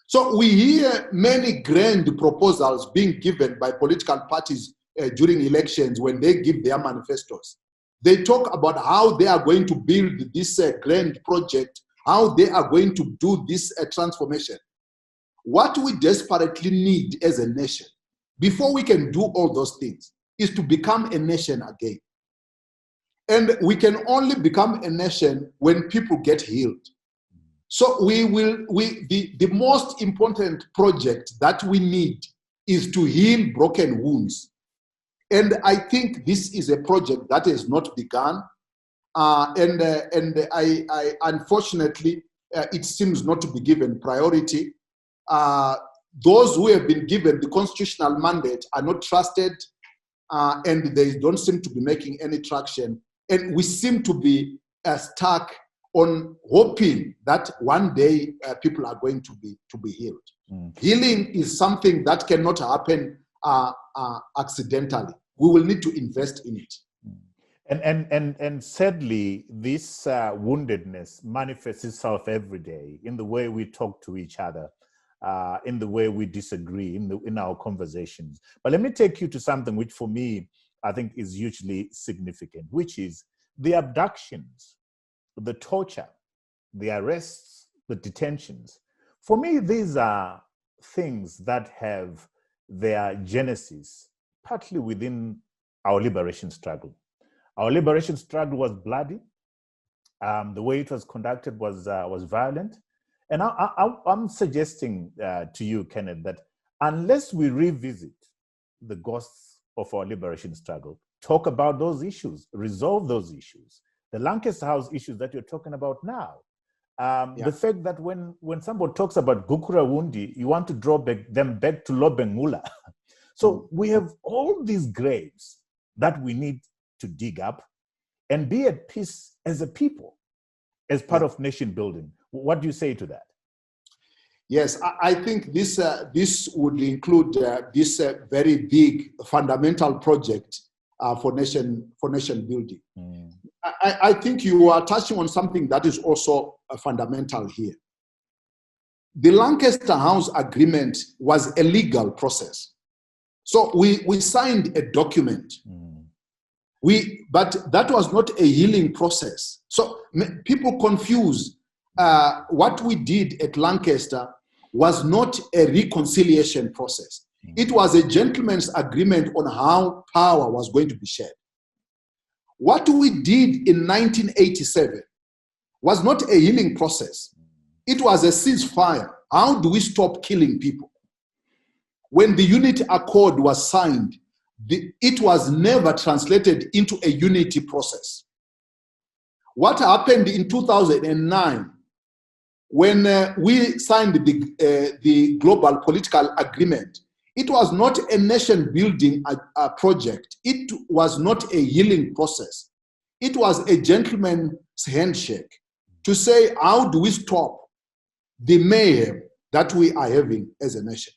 So we hear many grand proposals being given by political parties during elections when they give their manifestos. They talk about how they are going to build this grand project, how they are going to do this transformation. What we desperately need as a nation, before we can do all those things, is to become a nation again. And we can only become a nation when people get healed. So the most important project that we need is to heal broken wounds. And I think this is a project that has not begun. And I unfortunately, it seems not to be given priority. Those who have been given the constitutional mandate are not trusted, and they don't seem to be making any traction. And we seem to be stuck on hoping that one day people are going to be healed. Healing is something that cannot happen accidentally. We will need to invest in it. And sadly, this woundedness manifests itself every day in the way we talk to each other, in the way we disagree, in our conversations. But let me take you to something which for me, I think is hugely significant, which is the abductions, the torture, the arrests, the detentions. For me, these are things that have their genesis partly within our liberation struggle. Our liberation struggle was bloody. The way it was conducted was violent. And I'm suggesting to you, Kenneth, that unless we revisit the ghosts of our liberation struggle, talk about those issues, resolve those issues, the Lancaster House issues that you're talking about now, the fact that when somebody talks about Gukura Wundi, you want to draw them back to Lobengula. So we have all these graves that we need to dig up and be at peace as a people, as part of nation building. What do you say to that? Yes, I think this would include this very big fundamental project for nation building. I think you are touching on something that is also fundamental here. The Lancaster House Agreement was a legal process. So we signed a document. But that was not a healing process. So people confuse what we did at Lancaster was not a reconciliation process. It was a gentleman's agreement on how power was going to be shared. what we did in 1987 was not a healing process. It was a ceasefire. How do we stop killing people? When the Unity Accord was signed, it was never translated into a unity process. What happened in 2009, when we signed the global political agreement, it was not a nation-building project. It was not a healing process. It was a gentleman's handshake to say, how do we stop the mayhem that we are having as a nation?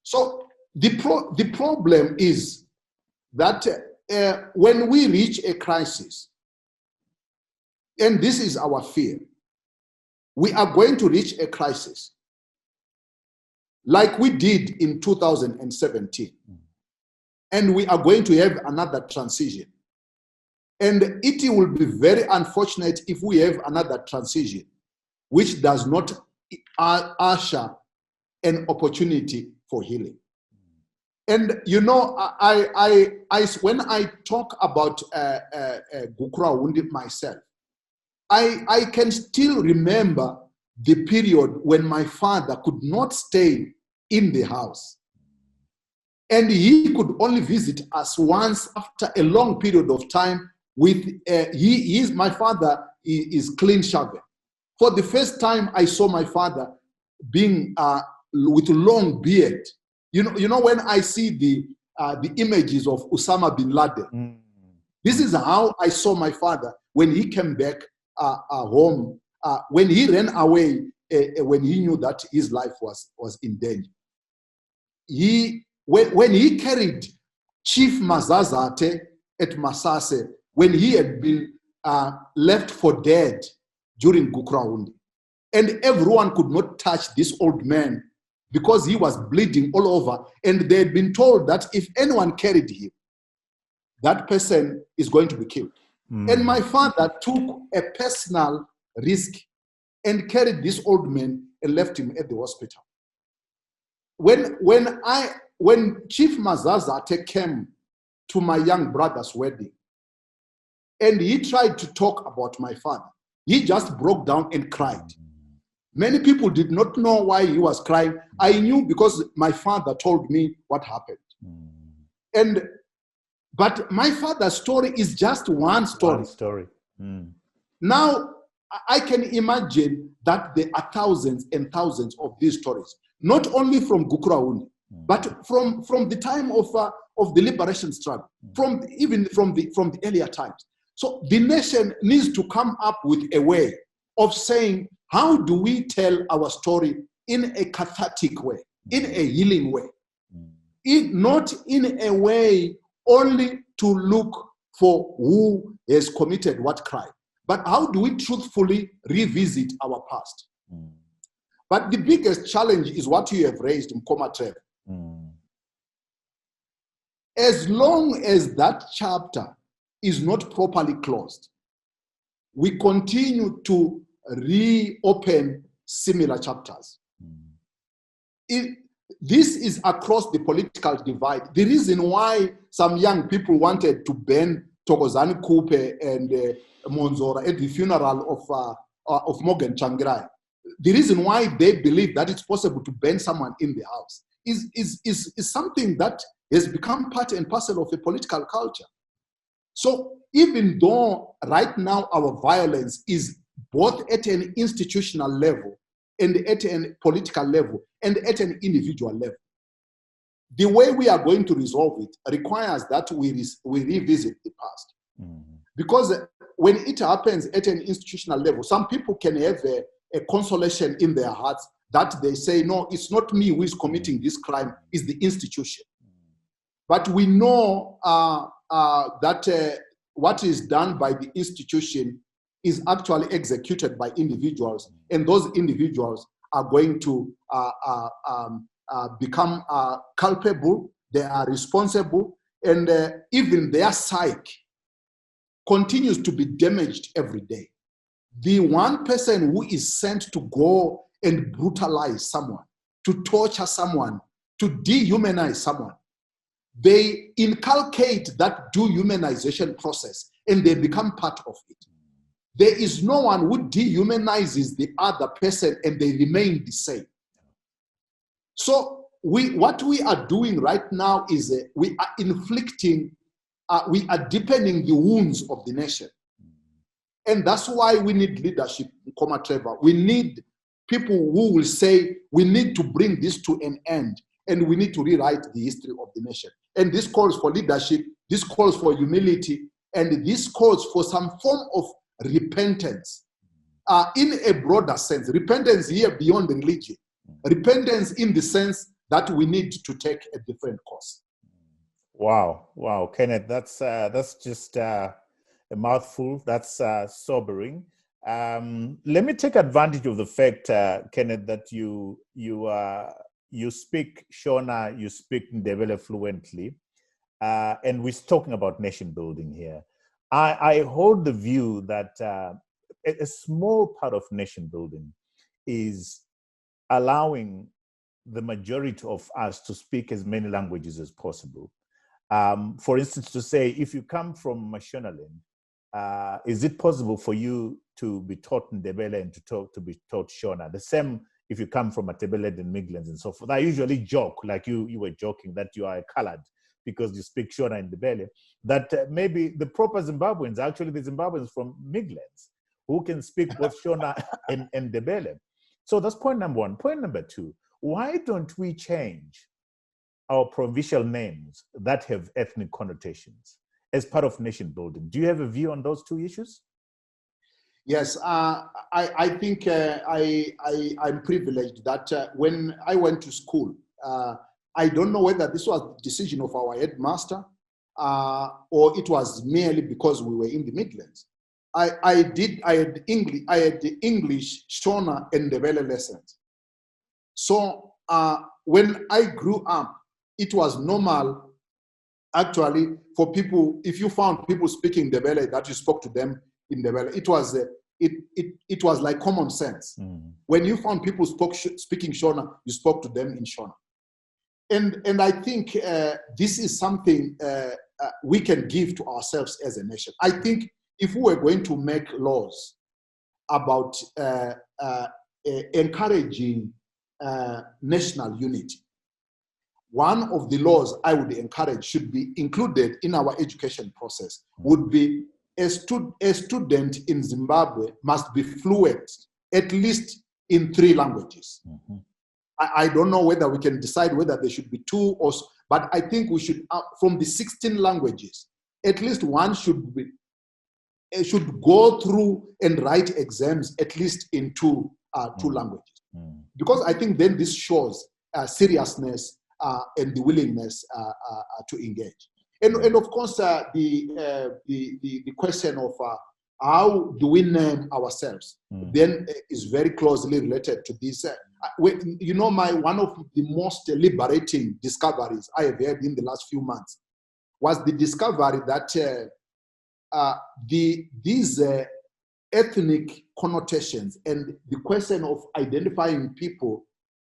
So the problem is that when we reach a crisis, and this is our fear, we are going to reach a crisis like we did in 2017. And we are going to have another transition. And it will be very unfortunate if we have another transition which does not usher an opportunity for healing. And you know, when I talk about Gukura myself, I can still remember the period when my father could not stay in the house. And he could only visit us once after a long period of time with, my father is clean shaven. For the first time I saw my father being with a long beard. You know when I see the images of Osama bin Laden, this is how I saw my father when he came back home, when he ran away, when he knew that his life was in danger. When he carried Chief Mazazate at Masase, when he had been left for dead during Gukura, and everyone could not touch this old man because he was bleeding all over, and they had been told that if anyone carried him, that person is going to be killed. And my father took a personal risk and carried this old man and left him at the hospital. When Chief Mazazate came to my young brother's wedding, and he tried to talk about my father, he just broke down and cried. Many people did not know why he was crying. I knew because my father told me what happened. But my father's story is just one story. One story. Now, I can imagine that there are thousands and thousands of these stories, not only from Gukura, but from the time of the liberation struggle, even from the earlier times. So the nation needs to come up with a way of saying, how do we tell our story in a cathartic way, in a healing way, not in a way only to look for who has committed what crime, but how do we truthfully revisit our past? But the biggest challenge is what you have raised, Mkoma Trevor. As long as that chapter is not properly closed, we continue to reopen similar chapters. This is across the political divide. The reason why some young people wanted to ban Thokozani Kupe and Monzora at the funeral of Morgan Tsvangirai, the reason why they believe that it's possible to ban someone in the house is something that has become part and parcel of a political culture. So even though right now our violence is both at an institutional level and at a political level and at an individual level, the way we are going to resolve it requires that we revisit the past. Because when it happens at an institutional level, some people can have a consolation in their hearts that they say, no, it's not me who is committing this crime, it's the institution. But we know that what is done by the institution is actually executed by individuals, and those individuals are going to become culpable, they are responsible, and even their psyche continues to be damaged every day. The one person who is sent to go and brutalize someone, to torture someone, to dehumanize someone, they inculcate that dehumanization process and they become part of it. There is no one who dehumanizes the other person and they remain the same. So what we are doing right now is we are inflicting, we are deepening the wounds of the nation. And that's why we need leadership, Trevor. We need people who will say, we need to bring this to an end and we need to rewrite the history of the nation. And this calls for leadership, this calls for humility, and this calls for some form of repentance. In a broader sense, repentance here beyond religion. Repentance in the sense that we need to take a different course. Wow, Kenneth, that's just a mouthful. That's sobering. Let me take advantage of the fact, Kenneth, that you speak Shona, you speak Ndebele fluently, and we're talking about nation building here. I hold the view that a small part of nation building is allowing the majority of us to speak as many languages as possible. For instance, to say, if you come from Mashonaland, is it possible for you to be taught Ndebele and to be taught Shona? The same if you come from Matebele and Midlands and so forth. I usually joke, like you were joking, that you are a colored because you speak Shona and Ndebele, that maybe the proper Zimbabweans, actually the Zimbabweans from Midlands, who can speak both Shona and Ndebele. So that's point number one. Point number two, why don't we change our provincial names that have ethnic connotations as part of nation building? Do you have a view on those two issues? Yes, I think I'm privileged that when I went to school, I don't know whether this was the decision of our headmaster or it was merely because we were in the Midlands. I had English, Shona, and Ndebele lessons. So when I grew up, it was normal, actually, for people, if you found people speaking Ndebele, that you spoke to them in Ndebele. It was like common sense. When you found people speaking Shona, you spoke to them in Shona. And I think this is something we can give to ourselves as a nation. I think if we were going to make laws about encouraging national unity, one of the laws I would encourage should be included in our education process would be a student in Zimbabwe must be fluent at least in 3 languages. I don't know whether we can decide whether there should be 2 or so, but I think we should, from the 16 languages, at least one should go through and write exams at least in 2 languages. Because I think then this shows seriousness and the willingness to engage. And of course, the question of how do we name ourselves then is very closely related to this. You know, one of the most liberating discoveries I have had in the last few months was the discovery that these ethnic connotations and the question of identifying people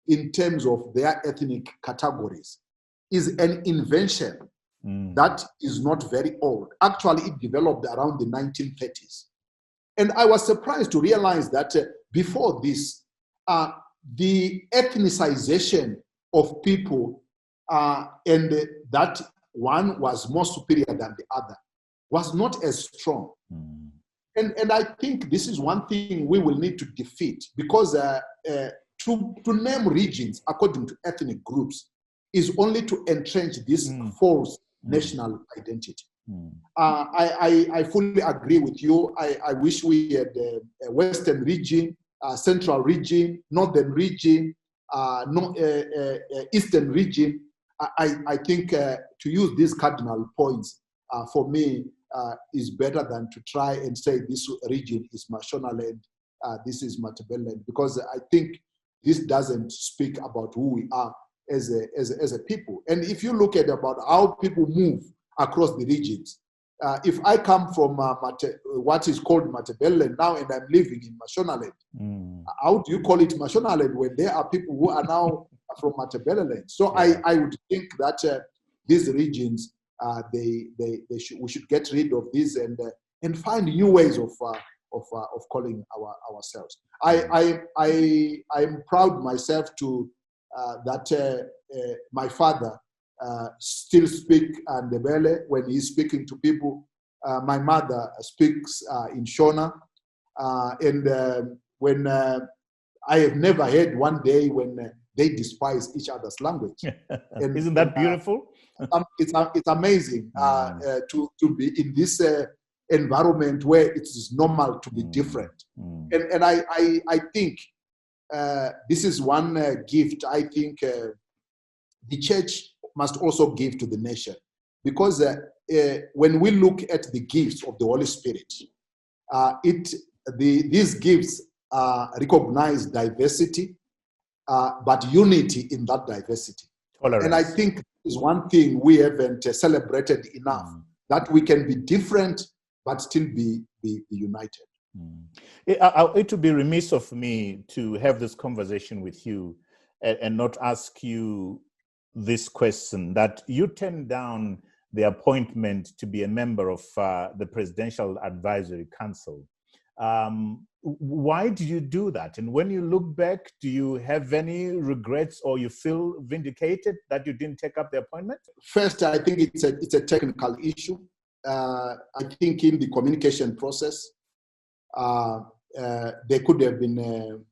in terms of their ethnic categories is an invention that is not very old. Actually, it developed around the 1930s. And I was surprised to realize that before this, the ethnicization of people and that one was more superior than the other was not as strong. And I think this is one thing we will need to defeat, because to name regions according to ethnic groups is only to entrench this false national identity. I fully agree with you. I wish we had a Western region, Central region, Northern region, Eastern region. I think to use these cardinal points for me is better than to try and say this region is Mashonaland, this is Matebeleland, because I think this doesn't speak about who we are as a people. And if you look at about how people move across the regions, if I come from what is called Matebeleland now and I'm living in Mashonaland, how do you call it Mashonaland when there are people who are now from Matebeleland? So I would think that these regions, we should get rid of these and find new ways of calling ourselves. I'm proud myself to that my father still speak Ndebele when he's speaking to people. My mother speaks in Shona, and when I have never heard one day when they despise each other's language. And, Isn't that beautiful? It's amazing to be in this environment where it is normal to be different. And I think this is one gift I think the church must also give to the nation. Because when we look at the gifts of the Holy Spirit, these gifts recognize diversity, but unity in that diversity. Tolerance. And I think is one thing we haven't celebrated enough, that we can be different but still be united. It would be remiss of me to have this conversation with you and not ask you this question, that you turned down the appointment to be a member of the Presidential Advisory Council. Why did you do that? And when you look back, do you have any regrets or you feel vindicated that you didn't take up the appointment? First, I think it's a technical issue. I think in the communication process, there could have been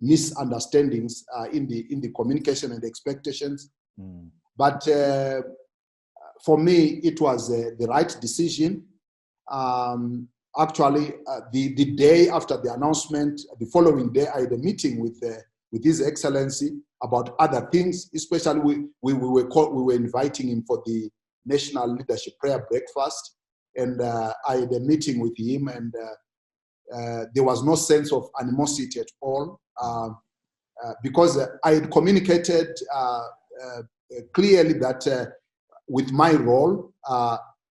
misunderstandings in the communication and the expectations. But for me, it was the right decision. Actually, the day after the announcement, the following day, I had a meeting with His Excellency about other things. Especially, we were inviting him for the National Leadership Prayer Breakfast, and I had a meeting with him, and there was no sense of animosity at all, because I had communicated clearly that with my role,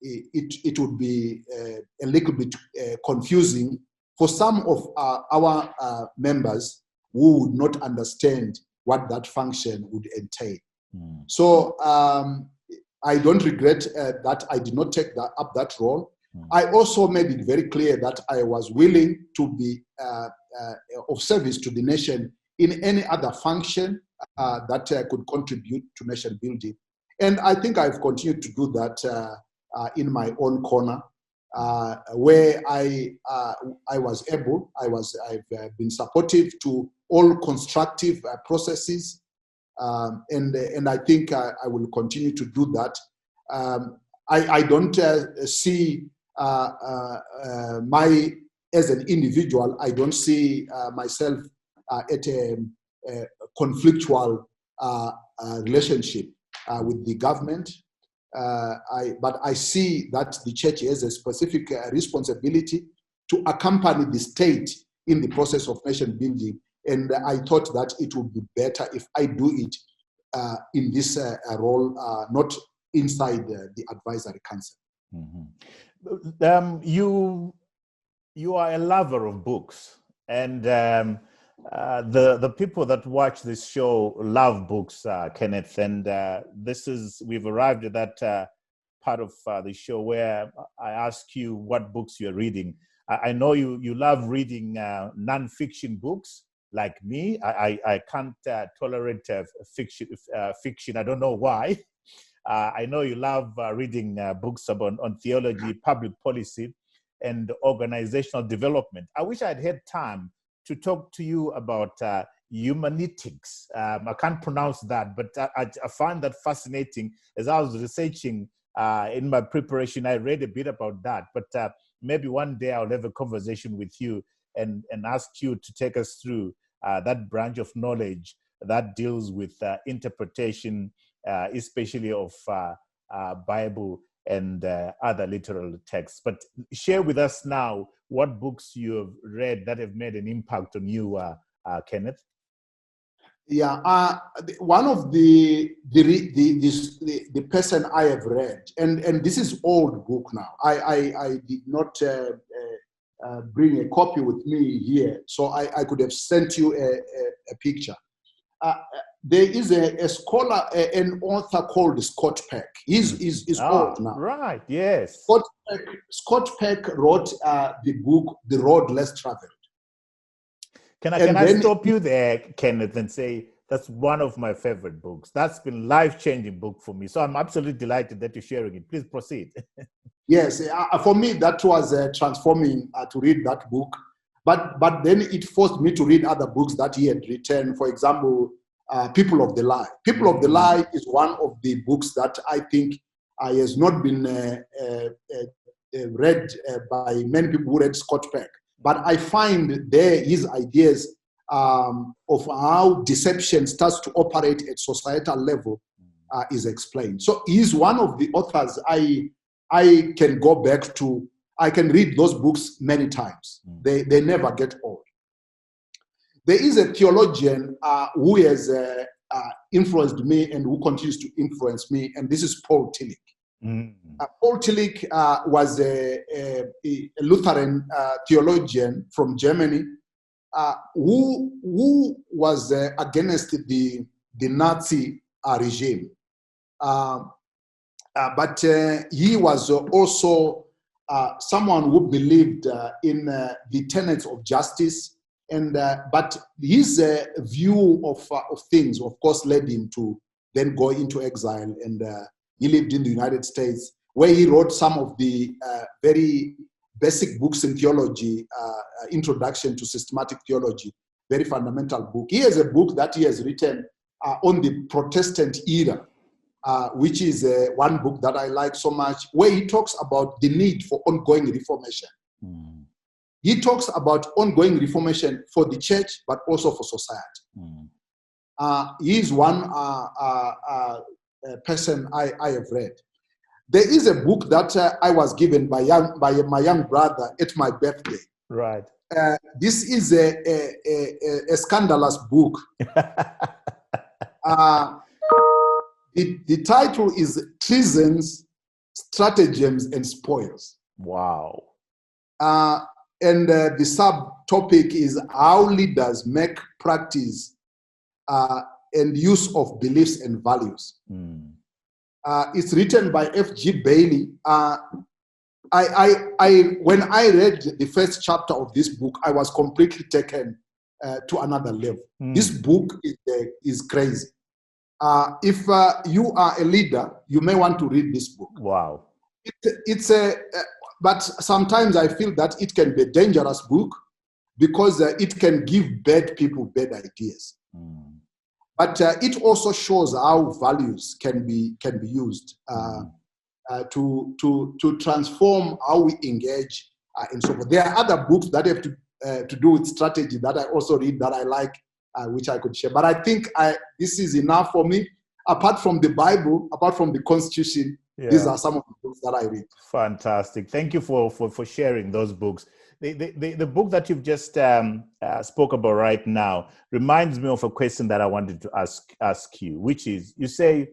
it would be a little bit confusing for some of our members who would not understand what that function would entail. So I don't regret that I did not take up that role. I also made it very clear that I was willing to be of service to the nation in any other function that could contribute to nation building. And I think I've continued to do that in my own corner, where I was able. I've been supportive to all constructive processes, and I think I will continue to do that. I don't see as an individual, I don't see myself at a conflictual relationship with the government. But I see that the church has a specific responsibility to accompany the state in the process of nation building. And I thought that it would be better if I do it in this role, not inside the advisory council. You are a lover of books, and the people that watch this show love books, Kenneth. And we've arrived at that part of the show where I ask you what books you're reading. I know you love reading non-fiction books. Like me, I can't tolerate fiction. I don't know why. I know you love reading books on theology, public policy, and organizational development. I wish I'd had time to talk to you about humanetics. I can't pronounce that, but I find that fascinating. As I was researching in my preparation, I read a bit about that. But maybe one day I'll have a conversation with you and ask you to take us through that branch of knowledge that deals with interpretation, especially of Bible and other literal texts. But share with us now what books you have read that have made an impact on you, Kenneth. Yeah, one of the person I have read, and this is old book now. I did not bring a copy with me here, so I could have sent you a picture. there is a scholar, an author called Scott Peck. He's old now. Right, yes. Scott Peck wrote the book, The Road Less Traveled. Can I stop you there, Kenneth, and say that's one of my favorite books. That's been life-changing book for me. So I'm absolutely delighted that you're sharing it. Please proceed. Yes, for me, that was transforming to read that book. But then it forced me to read other books that he had written. For example, People of the Lie. People of the Lie is one of the books that I think has not been read by many people who read Scott Peck. But I find there his ideas of how deception starts to operate at societal level is explained. So he's one of the authors I can go back to. I can read those books many times. They never get old. There is a theologian who has influenced me and who continues to influence me, and this is Paul Tillich. Paul Tillich was a Lutheran theologian from Germany who was against the Nazi regime. But he was also someone who believed in the tenets of justice, and but his view of things, of course, led him to then go into exile, and he lived in the United States, where he wrote some of the very basic books in theology, Introduction to Systematic Theology, very fundamental book. He has a book that he has written on the Protestant era, which is one book that I like so much, where he talks about the need for ongoing reformation. He talks about ongoing reformation for the church, but also for society. He is one person I have read. There is a book that I was given by my young brother at my birthday. Right. This is a scandalous book. The title is Treasons, Stratagems, and Spoils. Wow. And the subtopic is how leaders make practice and use of beliefs and values. It's written by F.G. Bailey. When I read the first chapter of this book, I was completely taken to another level. This book is crazy. If you are a leader, you may want to read this book. Wow. But sometimes I feel that it can be a dangerous book because it can give bad people bad ideas. But it also shows how values can be used to transform how we engage and so forth. There are other books that have to do with strategy that I also read that I like, which I could share. But I think this is enough for me. Apart from the Bible, apart from the Constitution, these are some of the books that I read. Fantastic. Thank you for sharing those books. The book that you've just spoke about right now reminds me of a question that I wanted to ask you, which is, you say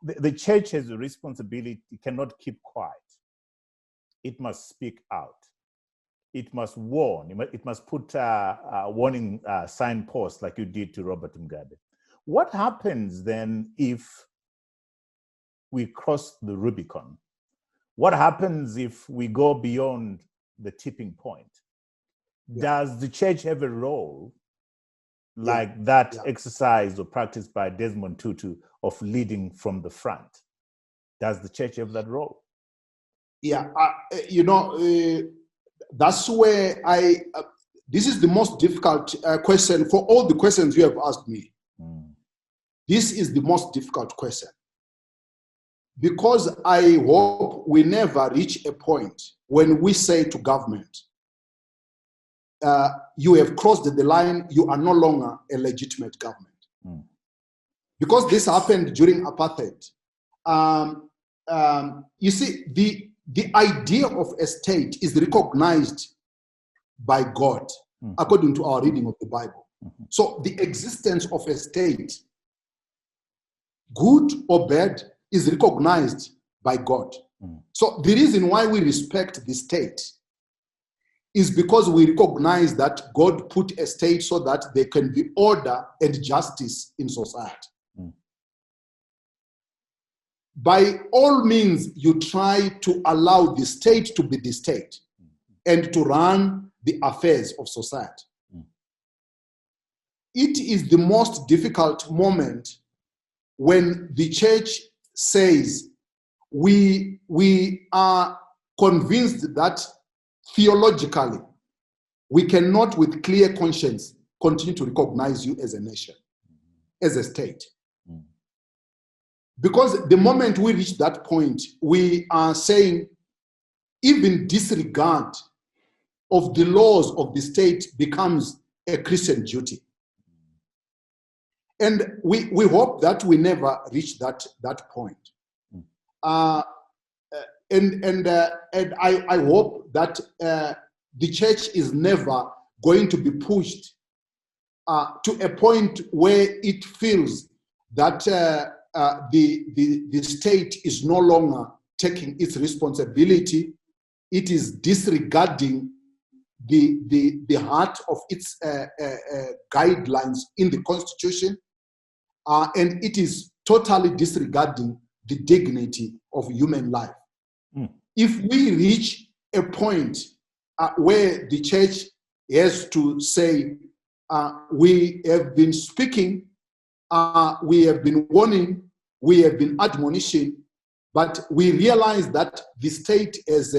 the church has a responsibility, it cannot keep quiet. It must speak out. It must warn. It must put a warning signpost like you did to Robert Mugabe. What happens then if we cross the Rubicon? What happens if we go beyond the tipping point? Does the church have a role like that exercise or practice by Desmond Tutu of leading from the front? Does the church have that role? Yeah, that's where this is the most difficult question for all the questions you have asked me. This is the most difficult question. Because I hope we never reach a point when we say to government, you have crossed the line, you are no longer a legitimate government. Because this happened during apartheid. You see, the idea of a state is recognized by God, according to our reading of the Bible. So the existence of a state, good or bad, is recognized by God. So the reason why we respect the state is because we recognize that God put a state so that there can be order and justice in society. By all means, you try to allow the state to be the state and to run the affairs of society. It is the most difficult moment when the church says we are convinced that theologically we cannot with clear conscience continue to recognize you as a nation, as a state. Because the moment we reach that point, we are saying even disregard of the laws of the state becomes a Christian duty. And we hope that we never reach that point. And I hope that the church is never going to be pushed to a point where it feels that the state is no longer taking its responsibility. It is disregarding the heart of its guidelines in the Constitution, and it is totally disregarding the dignity of human life. If we reach a point where the church has to say, we have been speaking, we have been warning, we have been admonishing, but we realize that the state has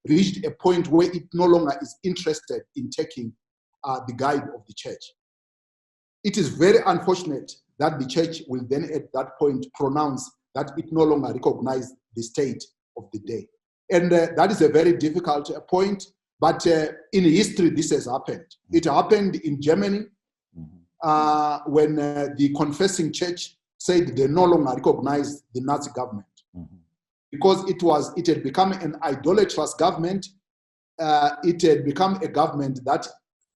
reached a point where it no longer is interested in taking the guide of the church. It is very unfortunate that the church will then at that point pronounce that it no longer recognizes the state of the day. And that is a very difficult point, but in history this has happened. It happened in Germany when the confessing church said they no longer recognized the Nazi government. Because it had become an idolatrous government. It had become a government that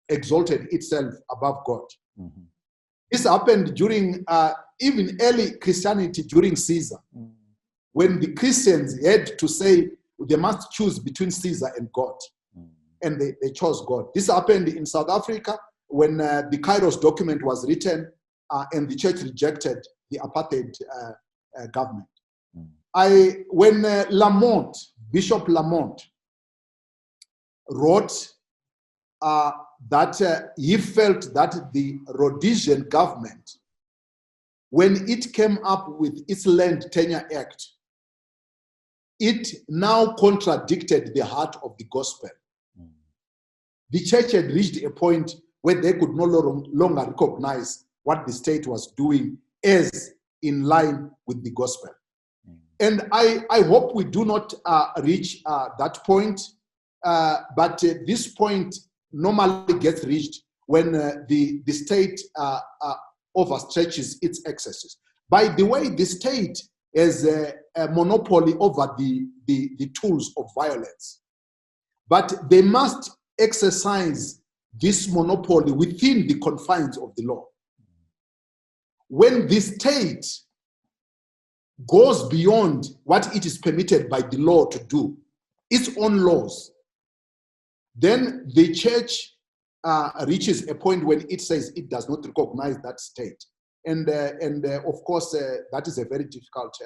exalted itself above God. This happened during even early Christianity during Caesar, when the Christians had to say they must choose between Caesar and God, and they chose God. This happened in South Africa when the Kairos document was written and the church rejected the apartheid government. When Lamont, Bishop Lamont, wrote that he felt that the Rhodesian government, when it came up with its Land Tenure Act, it now contradicted the heart of the gospel. The church had reached a point where they could no longer recognize what the state was doing as in line with the gospel. And I hope we do not reach that point, but this point normally gets reached when the state overstretches its excesses. By the way, the state has a monopoly over the tools of violence, but they must exercise this monopoly within the confines of the law. When the state goes beyond what it is permitted by the law to do, its own laws, then the church reaches a point when it says it does not recognize that state. And of course, that is a very difficult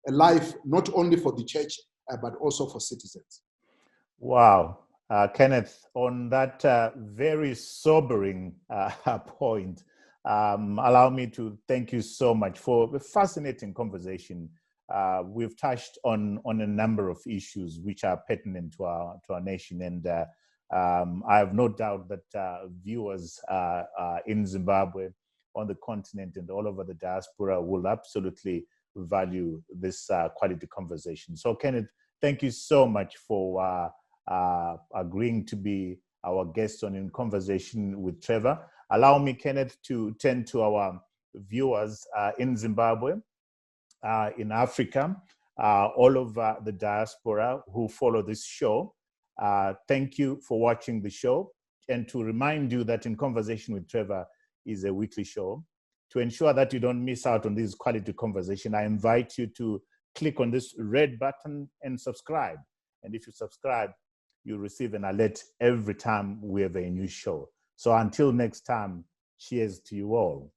life, not only for the church, but also for citizens. Wow. Kenneth, on that very sobering point, allow me to thank you so much for the fascinating conversation. We've touched on a number of issues which are pertinent to our nation, and I have no doubt that viewers in Zimbabwe, on the continent, and all over the diaspora will absolutely value this quality conversation. So, Kenneth, thank you so much for agreeing to be our guest on In Conversation with Trevor. Allow me, Kenneth, to tend to our viewers in Zimbabwe, in Africa, all over the diaspora who follow this show. Thank you for watching the show. And to remind you that In Conversation with Trevor is a weekly show. To ensure that you don't miss out on this quality conversation, I invite you to click on this red button and subscribe. And if you subscribe, you receive an alert every time we have a new show. So until next time, cheers to you all.